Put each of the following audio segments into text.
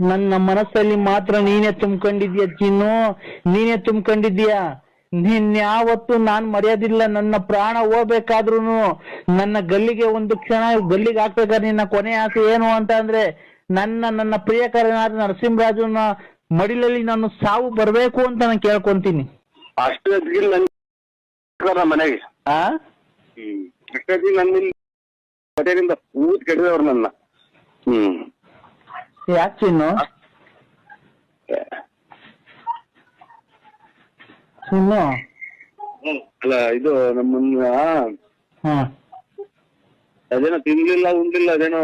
ನನ್ನ ಮನಸ್ಸಲ್ಲಿ ಮಾತ್ರ ನೀನೇ ತುಂಬಿಕೊಂಡಿದ್ಯಾ ಚಿನ್ನು, ನೀನೇ ತುಂಬಿಕೊಂಡಿದ್ಯಾ. ಯಾವತ್ತು ನಾನ್ ಮರೆಯೋದಿಲ್ಲ. ನನ್ನ ಪ್ರಾಣ ಹೋಗ್ಬೇಕಾದ್ರೂ ನನ್ನ ಗಲ್ಲಿಗೆ ಒಂದು ಕ್ಷಣ ಗಲ್ಲಿಗೆ ಹಾಕ್ಬೇಕಾದ್ರೆ ನಿನ್ನ ಕೊನೆ ಆಸೆ ಏನು ಅಂತ ಅಂದ್ರೆ ನನ್ನ ಪ್ರಿಯಕರನಾದ ನರಸಿಂಹರಾಜನ ಮಡಿಲಲ್ಲಿ ನಾನು ಸಾವು ಬರ್ಬೇಕು ಅಂತ ನಾನು ಕೇಳ್ಕೊಂತೀನಿ. ಅಷ್ಟು ಮನೆಗೆ ನನ್ನಿಂದ ಊದ್ ಕೆಡದವ್ರು ನನ್ನ. ಯಾಕೆ ಚಿನ್ನು? ಚಿನ್ನು ಅಲ್ಲ ಇದು ನಮ್ಮನ್ನ ಅದೇನೋ ತಿನ್ಲಿಲ್ಲ ಉಂಡ್ಲಿಲ್ಲ, ಅದೇನೋ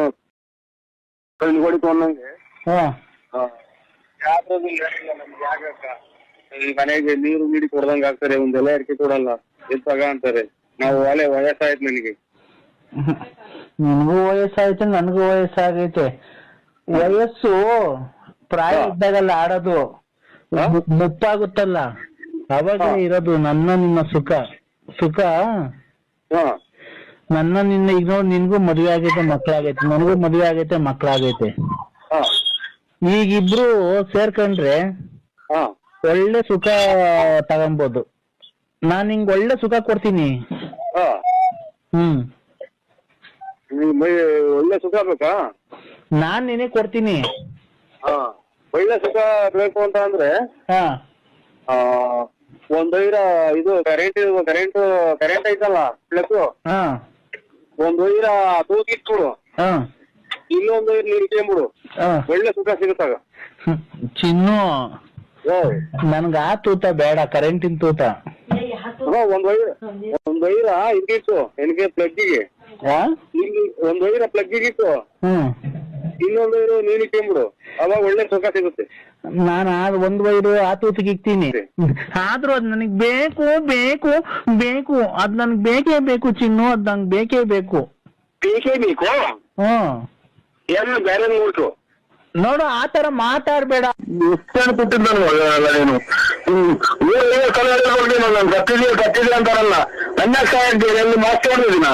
ಹೊಡಿತು ಅನ್ನಂಗೆ ಮನೆಗೆ ನೀರು ನೀಡಿ ಕೊಡ್ದಂಗ ಆಗ್ತಾರೆ, ಒಂದೆಲ್ಲ ಅಡಿಕೆ ಕೊಡಲ್ಲ, ಎತ್ತಾಗ ಅಂತಾರೆ. ನಾವು ವಯಸ್ಸಾಯ್ತು ನನಗೆ. ನಿನಗೂ ವಯಸ್ಸಾಯ್ತು, ನನ್ಗೂ ವಯಸ್ಸಾಗೈತೆ. ವಯಸ್ಸು ಪ್ರಾಯ ಇದ್ದಾಗಲ್ಲ ಆಡೋದು, ಮುಪ್ಪಾಗುತ್ತಲ್ಲ ಅವಾಗ ಇರೋದು ನನ್ನ ನಿನ್ನ ಸುಖ. ನನ್ನ ನಿನ್ನ ಈಗ ನೋಡಿ, ನಿನ್ಗೂ ಮದುವೆ ಆಗೈತೆ ಮಕ್ಳಾಗೈತೆ, ನನಗೂ ಮದುವೆ ಆಗೈತೆ ಮಕ್ಳಾಗೈತೆ. ಈಗಿಬ್ರು ಸೇರ್ಕೊಂಡ್ರೆ ಒಳ್ಳೆ ಸುಖ ತಗೊಂಬೋದು. ನಾನ್ ನಿಂಗೆ ಒಳ್ಳೆ ಸುಖ ಕೊಡ್ತೀನಿ. ಒಳ್ಳೆ ಸುಖ ಬೇಕಾ? ನಾನ್ ನಿನಗೆ ಕೊಡ್ತೀನಿ. ಒಳ್ಳೆ ಸುಖ ಬೇಕು ಅಂತ ಅಂದ್ರೆ ಒಂದೈರ ಇದು ಕರೆಂಟ್ ಐತಲ್ಲ ಪ್ಲಸ್, ಒಂದ್ ವೈರ ತೂಗಿಟ್ಬಿಡು, ಇನ್ನೊಂದು ವೈರ್ ನೀರು ಇಟ್ಕೊಂಡ್ಬಿಡು, ಒಳ್ಳೆ ಸುಖ ಸಿಗುತ್ತಾಗ. ಚಿನ್ನು ನನ್ಗ ಆ ತೂತ ಬೇಡ, ಕರೆಂಟಿನ ತೂತ. ಒಂದ್ ವೈರ ಇಟ್ಕಿಟ್ಟು ನನಗೆ ಪ್ಲಗ್ಗಿಗೆ, ಒಂದ್ ವೈರ ಪ್ಲಗ್ಗಿಗೆ ಇಟ್ಟು ಇನ್ನೊಂದು ವೈರು ನೀನ್ ಇಟ್ಕೊಂಡ್ಬಿಡು, ಅವಾಗ ಒಳ್ಳೆ ಸುಖ ಸಿಗುತ್ತೆ. ನಾನು ಒಂದ್ ವೈರು ಆ ತೂತಿಗೆ ಇಕ್ತೀನಿ, ಆದ್ರೂ ಅದ್ ನನಗ್ ಬೇಕು ಬೇಕು ಬೇಕು, ಅದ್ ನನ್ಗ್ ಬೇಕೇ ಬೇಕು ಚಿನ್ನು, ಅದ್ ನಂಗೆ ಬೇಕೇ ಬೇಕು. ಏನು ಬೇರೆ ನೋಡ್ತು ನೋಡು, ಆತರ ಮಾತಾಡ್ಬೇಡ. ಕೊಟ್ಟಿದ್ದ ನೀನು ಕತ್ತಿದ್ಯ ಅಂತಾರಲ್ಲ, ನನ್ನ ಎಲ್ಲಿ ಮಾತಾಡಿದಿನ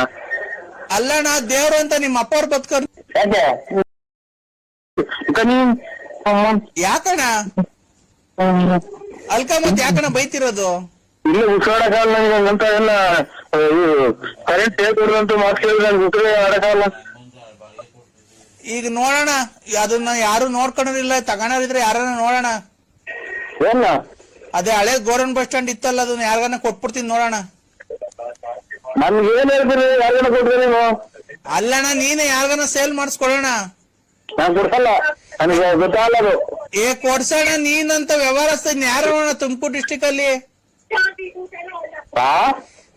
ಅಲ್ಲಣ್ಣ, ದೇವ್ರು ಅಂತ ನಿಮ್ಮ ಅಪ್ಪ ಅವ್ರು ಬದುಕೋರು. ಯಾಕಣ್ಣ ಅಲ್ಕ ಮತ್ ಯಾಕಣ್ಣ ಬೈತಿರೋದು? ಇಲ್ಲ ಉಸಿರಾಡಕಾಲ ಅಂತ ಎಲ್ಲ ಕರೆಂಟ್ ಹೇಳ್ಕೊಡುವಂತ ಮಾತು ಕೇಳಿದ್ರೆ ನನ್ಗೆ ಉಸಿರೇ ಆಡಕಾಲ. ಈಗ ನೋಡೋಣ, ಅದನ್ನ ಯಾರು ನೋಡ್ಕೊಂಡಿಲ್ಲ, ತಗೊಂಡಿದ್ರೆ ಯಾರನ್ನ ನೋಡೋಣ. ಏನ ಅದೇ ಹಳೆ ಗೋರನ್ ಬಸ್ ಸ್ಟ್ಯಾಂಡ್ ಇತ್ತಲ್ಲ, ಅದನ್ನ ಯಾರಿಗಾನ ಕೊಟ್ಬಿಡ್ತೀನಿ ನೋಡೋಣ. ನನ್ಗೆ ಏನ್ ಹೇಳ್ತೀರಿ? ಯಾರಿಗಾನ ಕೊಡ್ತೀರಿ ನೀವು? ಅಲ್ಲಣ್ಣ, ನೀನೇ ಯಾರಿಗಾನ ಸೇಲ್ ಮಾಡಿಸ್ಕೊಡೋಣ. ನಾನ್ ಕೊಡ್ಸಲ್ಲ, ನನಗೆ ಗೊತ್ತಾಗಲ್ಲ ಅದು. ಕೊಡ್ಸೋಣ, ನೀನಂತ ವ್ಯವಹಾರಸ್ಥ ಯಾರು ತುಮಕೂರು ಡಿಸ್ಟಿಕ್ ಅಲ್ಲಿ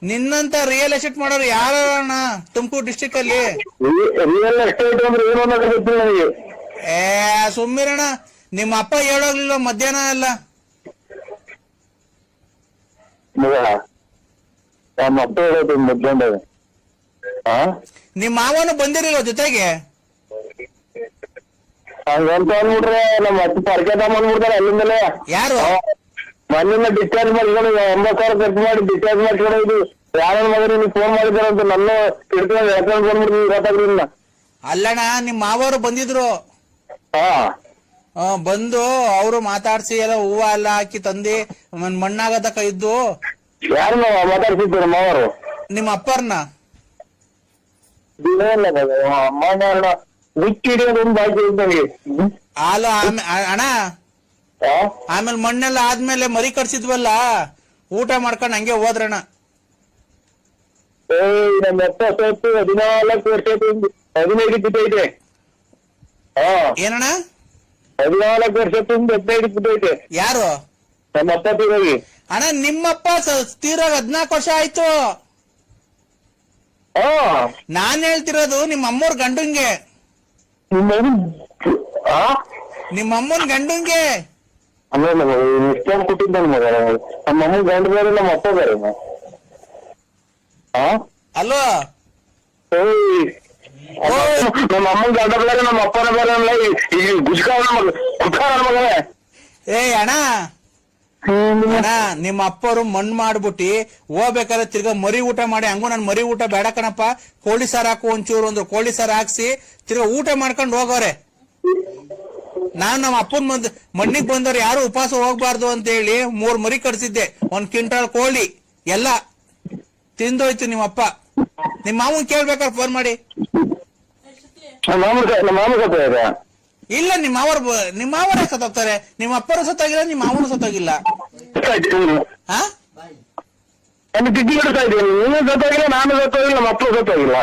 ನಿನ್ನಂತ ರಿಯಲ್ ಎಸ್ಟೇಟ್ ಮಾಡೋರು ಯಾರಣ್ಣ ತುಮಕೂರು ಡಿಸ್ಟಿಕ್ ಅಲ್ಲಿ? ರಿಯಲ್ ಎಸ್ಟೇಟ್ ಅಂದ್ರೆ ಏನು ಅನ್ನೋದು ಗೊತ್ತಿಲ್ಲ ನನಗೆ. ಸುಮ್ಮಿರಣ್ಣ, ನಿಮ್ಮ ಅಪ್ಪ ಹೇಳೋಗ್ಲಿಲ್ಲ ಮಧ್ಯಾಹ್ನ ಎಲ್ಲ? ನಮ್ಮ ಅಪ್ಪ ಹೇಳೋದು ಮಧ್ಯಾಹ್ನ. ನಿಮ್ಮ ಮಾವನು ಬಂದಿರಲಿಲ್ಲ ಜೊತೆಗೆ? ಹಂಗಂತ ಅಂದ್ಬಿಟ್ರೆ ನಮ್ಮ ಅಪ್ಪ ಪರ್ಕೆ ತಗೊಂಡ್ಬಿಡ್ತಾರೆ ಅಲ್ಲಿಂದಲೇ. ಯಾರು? ಮನೆಯಿಂದ ಡಿಸ್ಚಾರ್ಜ್ ಮಾಡ್ಕೊಂಡು 9,000 ಖರ್ಚು ಮಾಡಿ ಡಿಸ್ಚಾರ್ಜ್ ಮಾಡ್ಕೊಂಡು ಯಾರ ಮಗನ ನೀವು ಫೋನ್ ಮಾಡಿದಾರೆ ಅಂತ ನನ್ನ ತಿಳ್ಕೊಂಡು ಹೇಳ್ಕೊಂಡು ಬಂದ್ಬಿಡ್ತೀವಿ, ಗೊತ್ತಾಗ್ಲಿಲ್ಲ. ಅಲ್ಲಣ್ಣ, ನಿಮ್ಮ ಮಾವರು ಬಂದಿದ್ರು. ಬಂದು ಅವರು ಮಾತಾಡ್ಸಿ ಎಲ್ಲ ಹೂವ ಎಲ್ಲ ಹಾಕಿ ತಂದಿ ಮಣ್ಣಾಗದಕ್ಕ ಇದ್ದು. ಯಾರು ಮಾತಾಡ್ಸಿದ್ರು ಮಾವರು? ನಿಮ್ಮ ಅಪ್ಪರ್ನ. ಹಾಲು ಅಣ್ಣ, ಆಮೇಲೆ ಮಣ್ಣೆಲ್ಲ ಆದ್ಮೇಲೆ ಮರಿ ಕಟ್ಸಿದ್ವಲ್ಲ, ಊಟ ಮಾಡ್ಕೊಂಡು ಹಂಗೆ ಹೋದ್ರಣ್ಣ. ನಮ್ಮ ಅಪ್ಪ ಸತ್ತು 14 ವರ್ಷ 15 ಬಿಟ್ಟೈತೆ. ಏನಣ್ಣ? 14 ವರ್ಷ 15 ಬಿಟ್ಟೈತೆ. ಯಾರು? ನಮ್ಮ ಅಪ್ಪ ತೀರೋಗಿ. ಅಣ್ಣ, ನಿಮ್ಮಪ್ಪ ತೀರೋಗ 14 ವರ್ಷ ಆಯ್ತು. ನಾನ್ ಹೇಳ್ತಿರೋದು ನಿಮ್ಮ ಅಮ್ಮವ್ರ ಗಂಡಂಗೆ, ನಿಮ್ಮ ಅಮ್ಮನ ಗಂಡಂಗೆ. ಇಷ್ಟೊಂದು ಕೊಟ್ಟಿದ್ದ ಮಗ, ನಮ್ಮ ಅಮ್ಮ ಗಂಡ ಬೇರೆ ನಮ್ಮ ಅಪ್ಪ ಬೇರೆ. ಅಲ್ವಾ? ನಮ್ಮ ಅಮ್ಮನ ಗಂಡ ಬೇರೆ ನಮ್ಮ ಅಪ್ಪನ ಬೇರೆ ಅಲ್ಲ. ಈಗ ಗುಜ್ಕ ಮಗನೇ. ಅಣ್ಣ, ನಿಮ್ಮ ಅಪ್ಪರು ಮಣ್ಣು ಮಾಡ್ಬಿಟ್ಟಿ ಹೋಗ್ಬೇಕಾದ್ರೆ ತಿರ್ಗಾ ಮರಿ ಊಟ ಮಾಡಿ, ಹಂಗು ನನ್ ಮರಿ ಊಟ ಬೇಡ ಕಣಪ್ಪ, ಕೋಳಿ ಸಾರು ಹಾಕು ಒಂಚೂರು, ಒಂದು ಕೋಳಿ ಸಾರು ಹಾಕ್ಸಿ ತಿರ್ಗಾ ಊಟ ಮಾಡ್ಕೊಂಡು ಹೋಗೋರೆ. ನಾನ್ ನಮ್ಮ ಅಪ್ಪನ್ ಮಣ್ಣಿಗೆ ಬಂದವ್ರು ಯಾರು ಉಪವಾಸ ಹೋಗ್ಬಾರ್ದು ಅಂತ ಹೇಳಿ 3 ಮರಿ ಕಟ್ಸಿದ್ದೆ, 1 ಕ್ವಿಂಟಾಲ್ ಕೋಳಿ ಎಲ್ಲ ತಿಂದೋಯ್ತು ನಿಮ್ಮಪ್ಪ. ನಿಮ್ಮ ಮಾವನ್ ಕೇಳ್ಬೇಕಾದ್ರೆ ಫೋನ್ ಮಾಡಿ. ಇಲ್ಲ ನಿಮ್ಮ ಮಾವರೇ ಸತ್ತೋಗ್ತಾರೆ, ನಿಮ್ಮ ಅಪ್ಪರು ಸತ್ತೋಗಿಲ್ಲ, ನಿಮ್ಮ ಮಾವನು ಸತ್ತೋಗಿಲ್ಲ. ಹಾ ನೀನು ಸತ್ತೋಗಿಲ್ಲ, ನಾನು ಸತ್ತೋಗಿಲ್ಲ, ನಮ್ಮ ಅಪ್ಪ ಸತ್ತೋಗಿಲ್ಲ.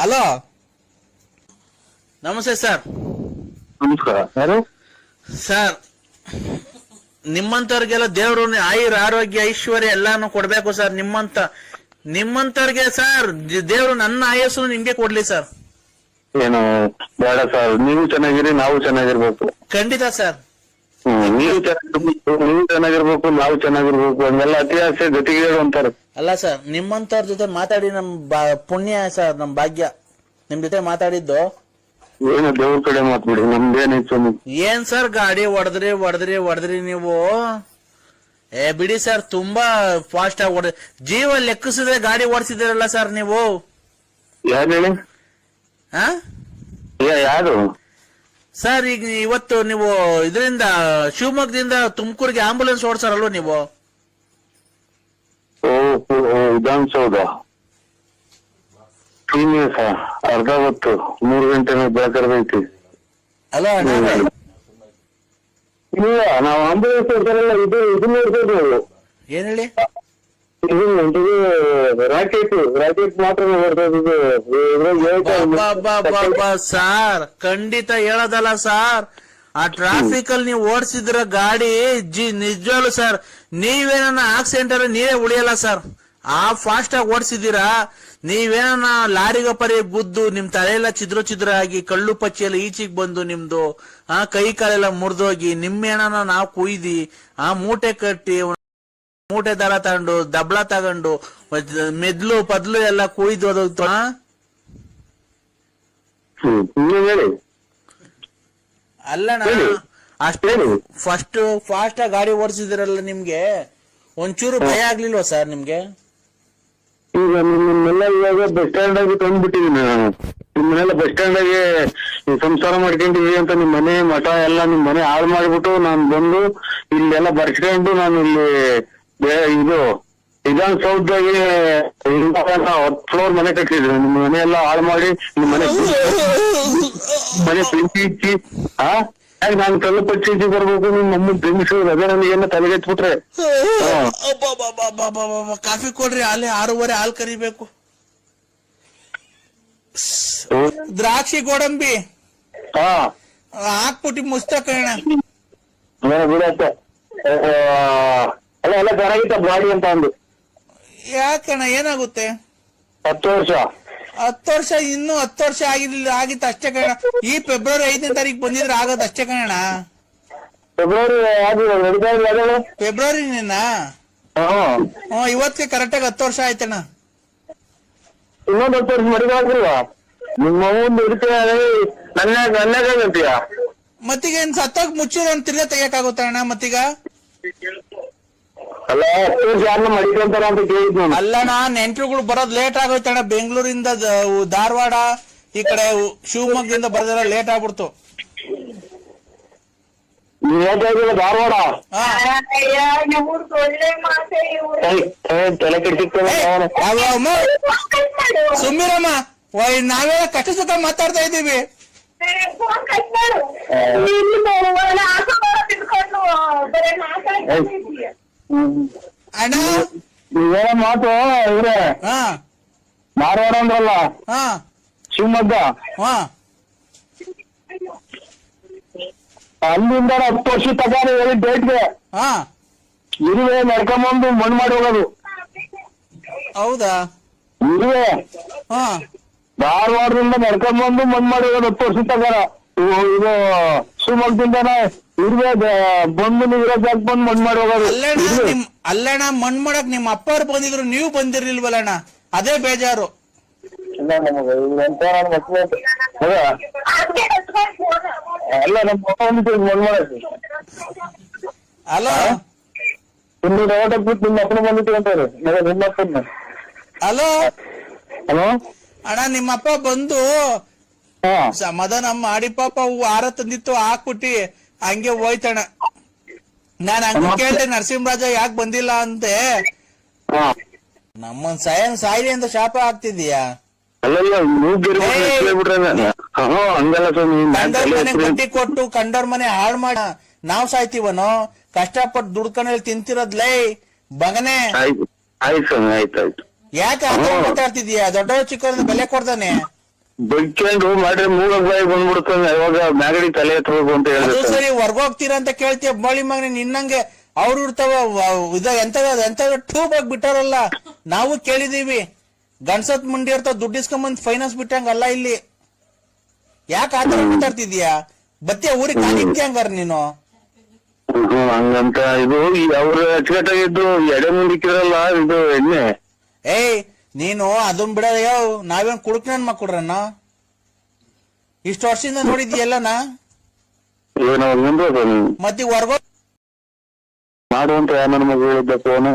ಹಲೋ ನಮಸ್ತೆ ಸರ್. ನಮಸ್ಕಾರ. ಯಾರು ಸರ್? ನಿಮ್ಮಂತವ್ರಿಗೆಲ್ಲ ದೇವ್ರು ಆಯುರ್ ಆರೋಗ್ಯ ಐಶ್ವರ್ಯ ಎಲ್ಲಾನು ಕೊಡ್ಬೇಕು ಸರ್. ನಿಮ್ಮಂತವ್ರಿಗೆ ಸರ್ ದೇವ್ರು ನನ್ನ ಆಯಸ್ಸು ನಿಮ್ಗೆ ಕೊಡ್ಲಿ ಸರ್. ಏನು ಬೇಡ ಸರ್, ನೀವು ಚೆನ್ನಾಗಿರಿ, ನಾವು ಚೆನ್ನಾಗಿರ್ಬೇಕು. ಖಂಡಿತ ಸರ್. ನೀವು ಚೆನ್ನಾಗಿರ್ಬೇಕು, ನಾವು ಚೆನ್ನಾಗಿರ್ಬೇಕು. ಹಂಗೆಲ್ಲ ಅತಿ ಆಸೆ ಗತಿಗೆ ಅಂತಾರೆ. ಅಲ್ಲ ಸರ್, ನಿಮ್ಮಂತವ್ರ ಜೊತೆ ಮಾತಾಡಿ ನಮ್ ಪುಣ್ಯ ಸರ್, ನಮ್ ಭಾಗ್ಯ ನಿಮ್ ಜೊತೆ ಮಾತಾಡಿದ್ದು. ಏನು ದೇವ್ರ ಕಡೆ ಮಾತ್ಬಿಡಿ, ನಮ್ದೇನಿತ್ತು. ಏನ್ ಸರ್ ಗಾಡಿ ಹೊಡೆದ್ರಿ ನೀವು? ಬಿಡಿ ಸರ್, ತುಂಬಾ ಫಾಸ್ಟ್ ಆಗಿ ಜೀವ ಲೆಕ್ಕಿಸಿದ್ರೆ ಗಾಡಿ ಓಡಿಸಿದಿರಲ್ಲ ಸರ್ ನೀವು. ಯಾರು ಹೇಳಿ? ಯಾರು ಸರ್? ಈಗ ಇವತ್ತು ನೀವು ಇದರಿಂದ ಶಿವಮೊಗ್ಗದಿಂದ ತುಮಕೂರಿಗೆ ಆಂಬುಲೆನ್ಸ್ ಓಡಿಸಾರಲ್ವ ನೀವು? ವಿಧಾನಸೌಧ ಸೀನಿಯರ್ಸ ಅರ್ಧ ಹೊತ್ತು 3 ಗಂಟೆ ಬೆಳಕರ್ದೈತಿ. ಅಲ್ಲ ಇಲ್ಲ, ನಾವು ಆಂಬುಲೆನ್ಸ್ ಓಡಿಸಾರಲ್ಲ, ಇದು ನೋಡ್ಬೋದು. ಏನ್ ಹೇಳಿ? ರಾಕೆಟ್ ಮಾತ್ರ ಸಾರ್ ಖಂಡಿತ ಹೇಳೋದಲ್ಲ ಸರ್. ಆ ಟ್ರಾಫಿಕ್ ಅಲ್ಲಿ ನೀವು ಓಡಿಸಿದ್ರ ಗಾಡಿ ನಿಜವಾಗ್ಲು ಸರ್, ನೀವೇನ ಆಕ್ಸಿಡೆಂಟ್ ನೀವೇ ಉಳಿಯಲ್ಲ ಸರ್. ಆ ಫಾಸ್ಟ್ ಆಗಿ ಓಡಿಸಿದೀರಾ. ನೀವೇನ ಲಾರಿಗ ಪರಿ ಗುದ್ದು ನಿಮ್ ತಲೆಯೆಲ್ಲ ಚಿದ್ರ ಆಗಿ ಕಳ್ಳು ಪಚ್ಚಿಯೆಲ್ಲ ಈಚಿಗೆ ಬಂದು ನಿಮ್ದು ಕೈ ಕಾಲೆಲ್ಲ ಮುರಿದೋಗಿ ನಿಮ್ಮೇನ ನಾವು ಕುಯ್ದಿ ಮೂಟೆ ಕಟ್ಟಿ ಮೂಟೆ ದಾರ ತಗೊಂಡು ದಬ್ಳ ತಗೊಂಡು ಮೆದ್ಲು ಪದ್ಲು ಎಲ್ಲ ಕುಯ್ದು ಅದೋಗ್ತು. ಅಲ್ಲಣ್ಣ, ಅಷ್ಟು ಫಾಸ್ಟ್ ಆಗಿ ಗಾಡಿ ಓಡಿಸಿದಿರಲ್ಲ, ನಿಮ್ಗೆ ಒಂಚೂರು ಭಯ ಆಗ್ಲಿಲ್ವಾ ಸರ್ ನಿಮ್ಗೆ? ಈಗ ನಿಮ್ಮನ್ನೆಲ್ಲ ಇವಾಗ ಬಸ್ ಸ್ಟ್ಯಾಂಡ್ ಆಗಿ ತಂದ್ಬಿಟ್ಟಿದೀನಿ ನಾನು. ನಿಮ್ಮನ್ನೆಲ್ಲ ಬಸ್ ಸ್ಟ್ಯಾಂಡ್ ಆಗಿ ಸಂಸಾರ ಮಾಡ್ಕೊಂಡಿದೀವಿ ಅಂತ ನಿಮ್ ಮನೆ ಮಠ ಎಲ್ಲ ನಿಮ್ ಮನೆ ಹಾಳು ಮಾಡ್ಬಿಟ್ಟು ನಾನು ಬಂದು ಇಲ್ಲೆಲ್ಲ ಬರ್ಸ್ಕೊಂಡು ನಾನು ಇಲ್ಲಿ ಇದು ವಿಧಾನಸೌಧದಾಗೆ 10 ಫ್ಲೋರ್ ಮನೆ ಕಟ್ಟಿದ್ರು. ನಿಮ್ ಮನೆ ಎಲ್ಲ ಹಾಳು ಮಾಡಿ ನಿಮ್ ಮನೆ ಬೆಂಕಿ ಇಚ್ಚಿ ನಾನು ಕಲ್ಲು ಪಚ್ಚಿ ಬರ್ಬೇಕು, ನಿಮ್ ಅಮ್ಮ ಬೆಂಗಿಸೋದು ಅದೇ ನನಗೆ ಏನ ತಲೆಗೆಚ್ಬಿಟ್ರೆ. ಕಾಫಿ ಕೊಡ್ರಿ, ಅಲ್ಲಿ 6:30 ಹಾಲು ಕರಿಬೇಕು. ದ್ರಾಕ್ಷಿ ಗೋಡಂಬಿ ಹಾಕ್ಬಿಟ್ಟಿ ಮುಸ್ತಕಣ ಬಿಡತ್ತೆ. ಎಲ್ಲ ಚೆನ್ನಾಗಿತ್ತ ಬಾಡಿ ಅಂತ ಅಂದು. ಯಾಕಣ್ಣ ಏನಾಗುತ್ತೆ? 10 ವರ್ಷ. 10 ವರ್ಷ ಇನ್ನೂ 10 ವರ್ಷ ಆಗಿತ್ತು ಅಷ್ಟೇ ಕಣ. ಈ ಫೆಬ್ರವರಿ 5ನೇ ತಾರೀಕು ಬಂದಿದ್ರೆ ಆಗೋದು ಅಷ್ಟೇ ಕಣ. ಫೆಬ್ರವರಿ ಇವತ್ತಿಗೆ ಕರೆಕ್ಟಾಗಿ 10 ವರ್ಷ ಆಯ್ತಣ್ಣ. ಇನ್ನೊಂದು 10 ವರ್ಷ ಮರಿಗಾಗಿಲ್ವಾ? ನಿಮ್ಮ ಒಂದು ನನ್ಯಾಗಂತೀಯ ಮತ್ತೀಗ ಏನ್ ಸತ್ತಾಗ ಮುಚ್ಚಿರೋ ತಿರ್ಗಾ ತೆಗಿಯಕ್ಕಾಗುತ್ತಣ್ಣ ಮತ್ತೀಗ? ಅಲ್ಲ, 10 ವರ್ಷ ಯಾರನ್ನ ಮಡಿಕೊಂತಾರ ಅಂತ ಕೇಳಿದ್ ನಾನು. ಅಲ್ಲಣ್ಣ, ನೆಂಟ್ರುಗಳು ಬರೋದ್ ಲೇಟ್ ಆಗೋಯ್ತಣ್ಣ. ಬೆಂಗಳೂರಿಂದ ಧಾರವಾಡ ಈ ಕಡೆ ಶಿವಮೊಗ್ಗದಿಂದ ಬರೋದೆಲ್ಲ ಲೇಟ್ ಆಗ್ಬಿಡ್ತು. ಧಾರವಾಡ ತಲೆ ಕೆಡ್ಸಿಕ್ತದೆ. ಸುಮ್ಮಿರಮ್ಮ, ನಾವೆಲ್ಲ ಕಷ್ಟ ಸುಖ ಮಾತಾಡ್ತಾ ಇದ್ದೀವಿ. ಅಣ್ಣ ನೀವೇನ ಮಾತು ಇವ್ರೆ, ಧಾರವಾಡ ಅಂದ್ರಲ್ಲ, ಶಿವಮೊಗ್ಗ, ಅಲ್ಲಿಂದ 10 ವರ್ಷ ತಗಾರಿ ಹೇಳಿ ಡೇಟ್ಗೆ ಇರುವೆ ನಡ್ಕೊಂಬಂದು ಮಣ್ಣು ಮಾಡಿ ಹೋಗೋದು. ಹೌದಾ? ಇರುವೆ ಧಾರವಾಡದಿಂದ ನಡ್ಕೊಂಬಂದು ಮಣ್ಣು ಮಾಡಿ ಹೋಗೋದು 10 ವರ್ಷ ತಗಾರ. ಇದು ಶಿವಮೊಗ್ಗದಿಂದಾನೆ ಇರುವೆ ಬಂದು ನೀವು ಜಾಗ ಬಂದು ಮಣ್ಣು ಮಾಡಿ ಹೋಗೋದು. ಅಲ್ಲಣ್ಣ, ಮಣ್ಣು ಮಾಡಕ್ ನಿಮ್ಮ ಅಪ್ಪವ್ರು ಬಂದಿದ್ರು, ನೀವು ಬಂದಿರ್ಲಿಲ್ವಲ್ಲಣ್ಣ, ಅದೇ ಬೇಜಾರು. ಅಲ್ಲ, ನಮ್ಮ ಮಣ್ಣು ಮಾಡಕ್ಕೆ ಅಲ್ಲ ನಿಮ್ಮ ಅಪ್ಪನ ಬಂದಿತ್ತು ಅಂತಾರೆ ನಿಮ್ಮ ಅಪ್ಪನ. ಹಲೋ ಹಲೋ ಅಣ್ಣ ನಿಮ್ಮಪ್ಪ ಬಂದು ಹಾ ಸಮಾಧಾನ ಮಾಡಿ ಪಾಪ ಅವು ಹಾರ ತಂದಿತ್ತು ಹಾಕ್ಬಿಟ್ಟಿ ಹಂಗೆ ಹೋಯ್ತಣ್ಣ. ನಾನ್ ಹಂಗ ಕೇಳ್ದೆ ನರಸಿಂಹರಾಜ ಯಾಕೆ ಬಂದಿಲ್ಲ ಅಂತೆ. ಹಾ ನಮ್ಮನ್ ಸಾಯಿಲಿ ಅಂತ ಶಾಪ ಹಾಕ್ತಿದೀಯಾ? ಅಲ್ಲಲ್ಲ ಬಿಟ್ರೆ ಹಂಗಲ್ಲ ಸ್ವಾಮಿ. ಕಂಡೋರ್ ಮನೆ ಗಟ್ಟಿ ಕೊಟ್ಟು ಕಂಡೋರ್ ಮನೆ ಹಾಳು ಮಾಡ ನಾವ್ ಸಾಯ್ತೀವನೋ? ಕಷ್ಟಪಟ್ಟು ದುಡ್ಕೊಂಡ್ ತಿಂತಿರೋದ್ಲೇ ಬಗನೆ. ಆಯ್ತು ಸ್ವಾಮಿ, ಆಯ್ತಾಯ್ತು. ಯಾಕೆ ಆತರ ಮಾತಾಡ್ತಿದೀಯಾ? ದೊಡ್ಡವ್ರ ಚಿಕ್ಕವ್ರ ಬೆಲೆ ಕೊಡ್ತಾನೆ. ಬೈಕೊಂಡು ಮಾಡ್ರೆ ಮೂಗ ಬಾಯಿ ಬಂದ್ಬಿಡ್ತಾನೆ. ಯಾವಾಗ ಮ್ಯಾಗಡಿ ತಲೆ ಎತ್ತಬೇಕು ಅಂತ ಅದು ಹೇಳಿದ್ರೆ ಸರಿ ಹೊರ್ಗೋಗ್ತೀರಾ ಅಂತ ಕೇಳ್ತೀಯ ಬೋಳಿ ಮಗನೆ. ನಿನ್ನಂಗೆ ಅವ್ರು ಇರ್ತಾವ ಎಂತ ಟ್ಯೂಬ್ ಆಗಿ ಬಿಟ್ಟಾರಲ್ಲ. ನಾವು ಕೇಳಿದೀವಿ ಗಣಸತ್ ಮುಂಡಿ ಇರ್ತಾವ ದುಡ್ಡು ಇಸ್ಕೊಂಬಂದ್ ಫೈನಾನ್ಸ್ ಬಿಟ್ಟಂಗಲ್ಲ ಇಲ್ಲಿ. ಯಾಕೆ ಆತರ ಮಾತಾಡ್ತಿದೀಯಾ? ಬತ್ತೀಯ ಊರಿಗೆ ಕಾಲಿದ್ಯ ಹಂಗಾರ ನೀನು? ಹಂಗಂತ ಇದು ಅವ್ರ ಅಚ್ಚುಕಟ್ಟಾಗಿದ್ದು ಎಡೆ ಮುಂದಿಕ್ಕಿರಲ್ಲ ಇದು ಎಣ್ಣೆ. ಏಯ್ ನೀನು ಅದನ್ ಬಿಡೋ, ನಾವೇನ್ ಕುಡುಕ್ ನನ್ ಮಕ್ಕಳ್ರನ್ನ ಇಷ್ಟು ವರ್ಷದಿಂದ ನೋಡಿದ್ಯಲ್ಲನಾ? ಮತ್ತೆ ಹೊರ್ಗೋ ಮಾಡುವಂತ ನನ್ನ ಮಗಳು ಹೇಳಿದ್ದ ಫೋನ್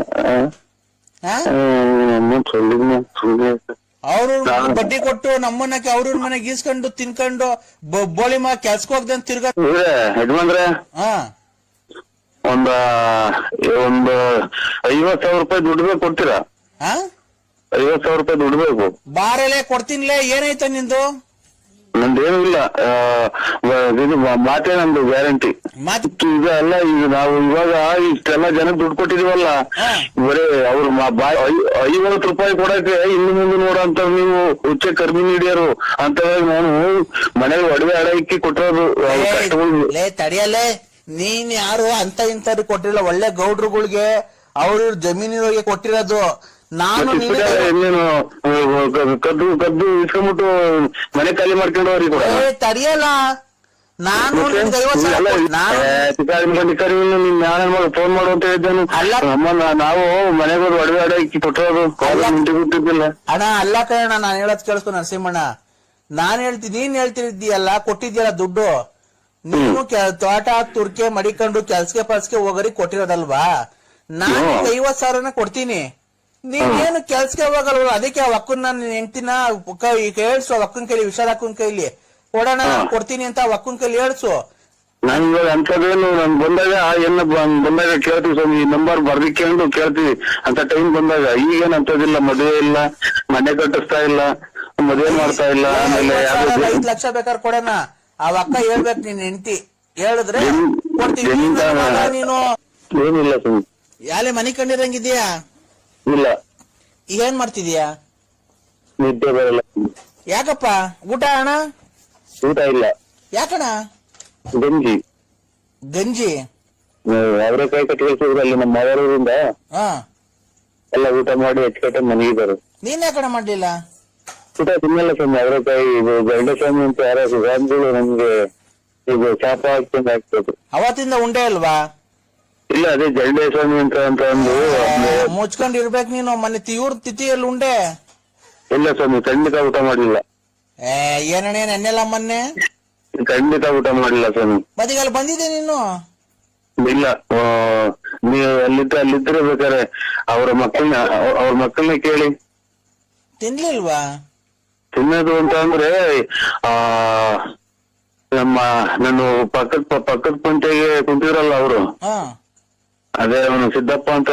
ಅವ್ರು ಬಡ್ಡಿ ಕೊಟ್ಟು ನಮ್ಮನ್ನ ಅವ್ರ ಮನೆ ಗೀಸ್ಕೊಂಡು ತಿನ್ಕೊಂಡು ಬೋಳಿ ಮಗ ಕೆಲ್ಸಕ್ಕೆ ಹೋಗ್ದಂತ ತಿರ್ಗ ಯಜಮಾನ್ರೆ ಹಾ ಒಂದ್ 50,000 ರೂಪಾಯಿ ದುಡ್ಡು ಕೊಡ್ತೀರಾ? ಹಾ 50,000 ರೂಪಾಯಿ ದುಡ್ಡು ಬೇಕು. ಬಾರಲೆ ಕೊಡ್ತೀನಿಲೇ. ಏನಾಯ್ತ ನಿಂದು? ನಂದೇನು ಇಲ್ಲ, ಇದು ಮಾತೇ ನಂದು ಗ್ಯಾರಂಟಿ. ಈಗ ಅಲ್ಲ, ಈಗ ನಾವು ಇವಾಗ ಇಷ್ಟೆಲ್ಲ ಜನಕ್ಕೆ ದುಡ್ಡು ಕೊಟ್ಟಿದೀವಲ್ಲ, ಬರೀ ಅವ್ರು 50 ರೂಪಾಯಿ ಕೊಡಕ್ಕೆ ಇನ್ನು ಮುಂದೆ ನೋಡಂತ ನೀವು ಹುಚ್ಚೆ ಕರ್ಮಿ ನೀಡಿಯರು ಅಂತ ನಾನು ಮನೆಗೆ ಒಡವೆ ಅಡ ಇಕ್ಕಿ ಕೊಟ್ಟಿರೋದು ಕಷ್ಟಗಳು. ತಡಿಯಲ್ಲೇ, ನೀನ್ ಯಾರು ಅಂತ ಇಂಥವ್ರಿಗೆ ಕೊಟ್ಟಿರಲ್ಲ, ಒಳ್ಳೆ ಗೌಡ್ರುಗಳಿಗೆ ಅವ್ರ ಜಮೀನಿಗೆ ಕೊಟ್ಟಿರೋದು. ನಾನು ಇನ್ನೇನು ಕದ್ದು ಇಸ್ಕೊಂಡ್ಬಿಟ್ಟು ಮನೆ ಖಾಲಿ ಮಾಡ್ಕೊಂಡು ಅವ್ರಿಗೆ ಕೂಡ ತಡಿಯಲ್ಲ. ನಾನು ಫೋನ್ ಮಾಡು ಅಂತ ಹೇಳಿದ್ದೇನು? ನಾವು ಮನೆಗೆ ಒಡವೆ ಅಡ ಇಕ್ಕಿ ಕೊಟ್ಟಿರೋದು ಬಿಟ್ಟಿದ್ದಿಲ್ಲ. ಅಣ್ಣ ಅಲ್ಲ ಕಣ, ನಾನ್ ಹೇಳೋದ್ ಕೇಳಿಸ್ಕೊ ನರಸಿಂಹಣ್ಣ. ನಾನ್ ಹೇಳ್ತೀನಿ, ನೀನ್ ಹೇಳ್ತಿದ್ದೀಯಲ್ಲ ಕೊಟ್ಟಿದ್ಯಲ್ಲ ದುಡ್ಡು, ನೀನು ತೋಟ ತುರ್ಕೆ ಮಡಿಕೊಂಡು ಕೆಲ್ಸಕ್ಕೆ ಹೋಗರಿ ಕೊಟ್ಟಿರೋದಲ್ವಾ? ನಾನು 50,000 ಕೊಡ್ತೀನಿ, ನೀನೇನು ಕೆಲ್ಸಕ್ಕೆ ಹೋಗಲ್ವ? ಅದಕ್ಕೆ ಆ ಒಕ್ಕನ್ ನಾನು ಹೆಂಡ್ತಿನ ಹೇಳ್ಸು, ಒಕ್ಕನ್ ಕೈಲಿ ವಿಶಾಲ ಅಕ್ಕನ್ ಕೈಲಿ ಕೊಡೋಣ ಕೊಡ್ತೀನಿ ಅಂತ ಒಕ್ಕನ್ ಕೈಲಿ ಹೇಳ್ಸು. ನಾನು ಇವಾಗ ಅಂತದೇನು ನನ್ ಬಂದಾಗ ಬಂದಾಗ ಕೇಳ್ತೀವಿ ಸ್ವಾಮಿ, ಈ ನಂಬರ್ ಬರ್ದಿಕೊಂಡು ಕೇಳ್ತೀವಿ ಅಂತ ಟೈಮ್ ಬಂದಾಗ. ಈಗೇನ್ ಅಂತದಿಲ್ಲ, ಮದುವೆ ಇಲ್ಲ, ಮನೆ ಕಟ್ಟಿಸ್ತಾ ಇಲ್ಲ, ಮದುವೆ ಮಾಡ್ತಾ ಇಲ್ಲ. ಆಮೇಲೆ 5 ಲಕ್ಷ ಬೇಕಾದ್ರೆ ಕೊಡೋಣ. ಆ ಅಕ್ಕ ಹೇಳ್ಬೇಕು, ನೀನ್ ಹೆಂಡ್ತಿ ಹೇಳಿದ್ರೆ ಕೊಡ್ತೀವಿ. ನೀನು ಏನಿಲ್ಲ ಸ್ವಾಮಿ, ಯಾಲೆ ಮನೆ ಕಂಡಿರಂಗಿದ್ಯಾ? ಇಲ್ಲ. ಏನ್ ಮಾಡ್ತಿದೀಯಾ? ನಿದ್ದೆ ಬರಲ್ಲ. ಯಾಕಪ್ಪ? ಊಟ ಅಣ್ಣ? ಊಟ ಇಲ್ಲ. ಯಾಕಣ್ಣ? ಗಂಜಿ ಅವರೆಕಾಯಿ ಕಟ್ಟಿ ಅಲ್ಲಿ ನಮ್ಮ ಮಗಳೂರಿಂದ ಎಲ್ಲ ಊಟ ಮಾಡಿ ಹೆಚ್ಚುಕಟ್ಟೆ ಮನೆಗಿದ್ದಾರೆ. ನೀನ್ ಯಾಕಣ್ಣ ಮಾಡ್ಲಿಲ್ಲ? ಊಟ ತಿನ್ನಲ್ಲ ಸ್ವಾಮಿ. ಅವರೆಕಾಯಿ ಇದು ಗಂಡಸ್ವಾಮಿ ಅಂತ ಯಾರು ಸ್ವಾಮಿಗಳು ನಮ್ಗೆ ಇದು ಶಾಪ ಹಾಕ್ಕೊಂಡು ಹಾಕ್ಬೇಕು. ಅವತ್ತಿಂದ ಉಂಡೆ ಅಲ್ವಾ? ಇಲ್ಲ, ಅದೇ ಜಂಡೇ ಸ್ವಾಮಿ ಅಂತ ಒಂದು ಮುಚ್ಕೊಂಡಿರ್ಬೇಕು ನೀನು. ಮೊನ್ನೆ ಇವ್ರ ತಿಥಿಯಲ್ಲಿ ಉಂಡೆ ಇಲ್ಲ ಸ್ವಾಮಿ, ಖಂಡಿತ ಊಟ ಮಾಡಿಲ್ಲ. ಏನಣ್ಣ ನೆನ್ನೆಲ್ಲ ಮೊನ್ನೆ ಖಂಡಿತ ಊಟ ಮಾಡಿಲ್ಲ ಸ್ವಾಮಿ. ಬದಿಗಲ್ಲಿ ಬಂದಿದ್ದೆ ನೀನು? ಇಲ್ಲ, ನೀವು ಅಲ್ಲಿದ್ರೆ ಬೇಕಾರೆ ಅವ್ರ ಮಕ್ಕಳನ್ನ ಕೇಳಿ. ತಿನ್ಲಿಲ್ವಾ? ತಿನ್ನೋದು ಅಂತ ಅಂದ್ರೆ ನಾನು ಪಕ್ಕದ ಪಂಚೆಗೆ ಕುಂತಿದ್ರಲ್ಲ ಅವರು, ಅದೇ ಅವನು ಸಿದ್ದಪ್ಪ ಅಂತ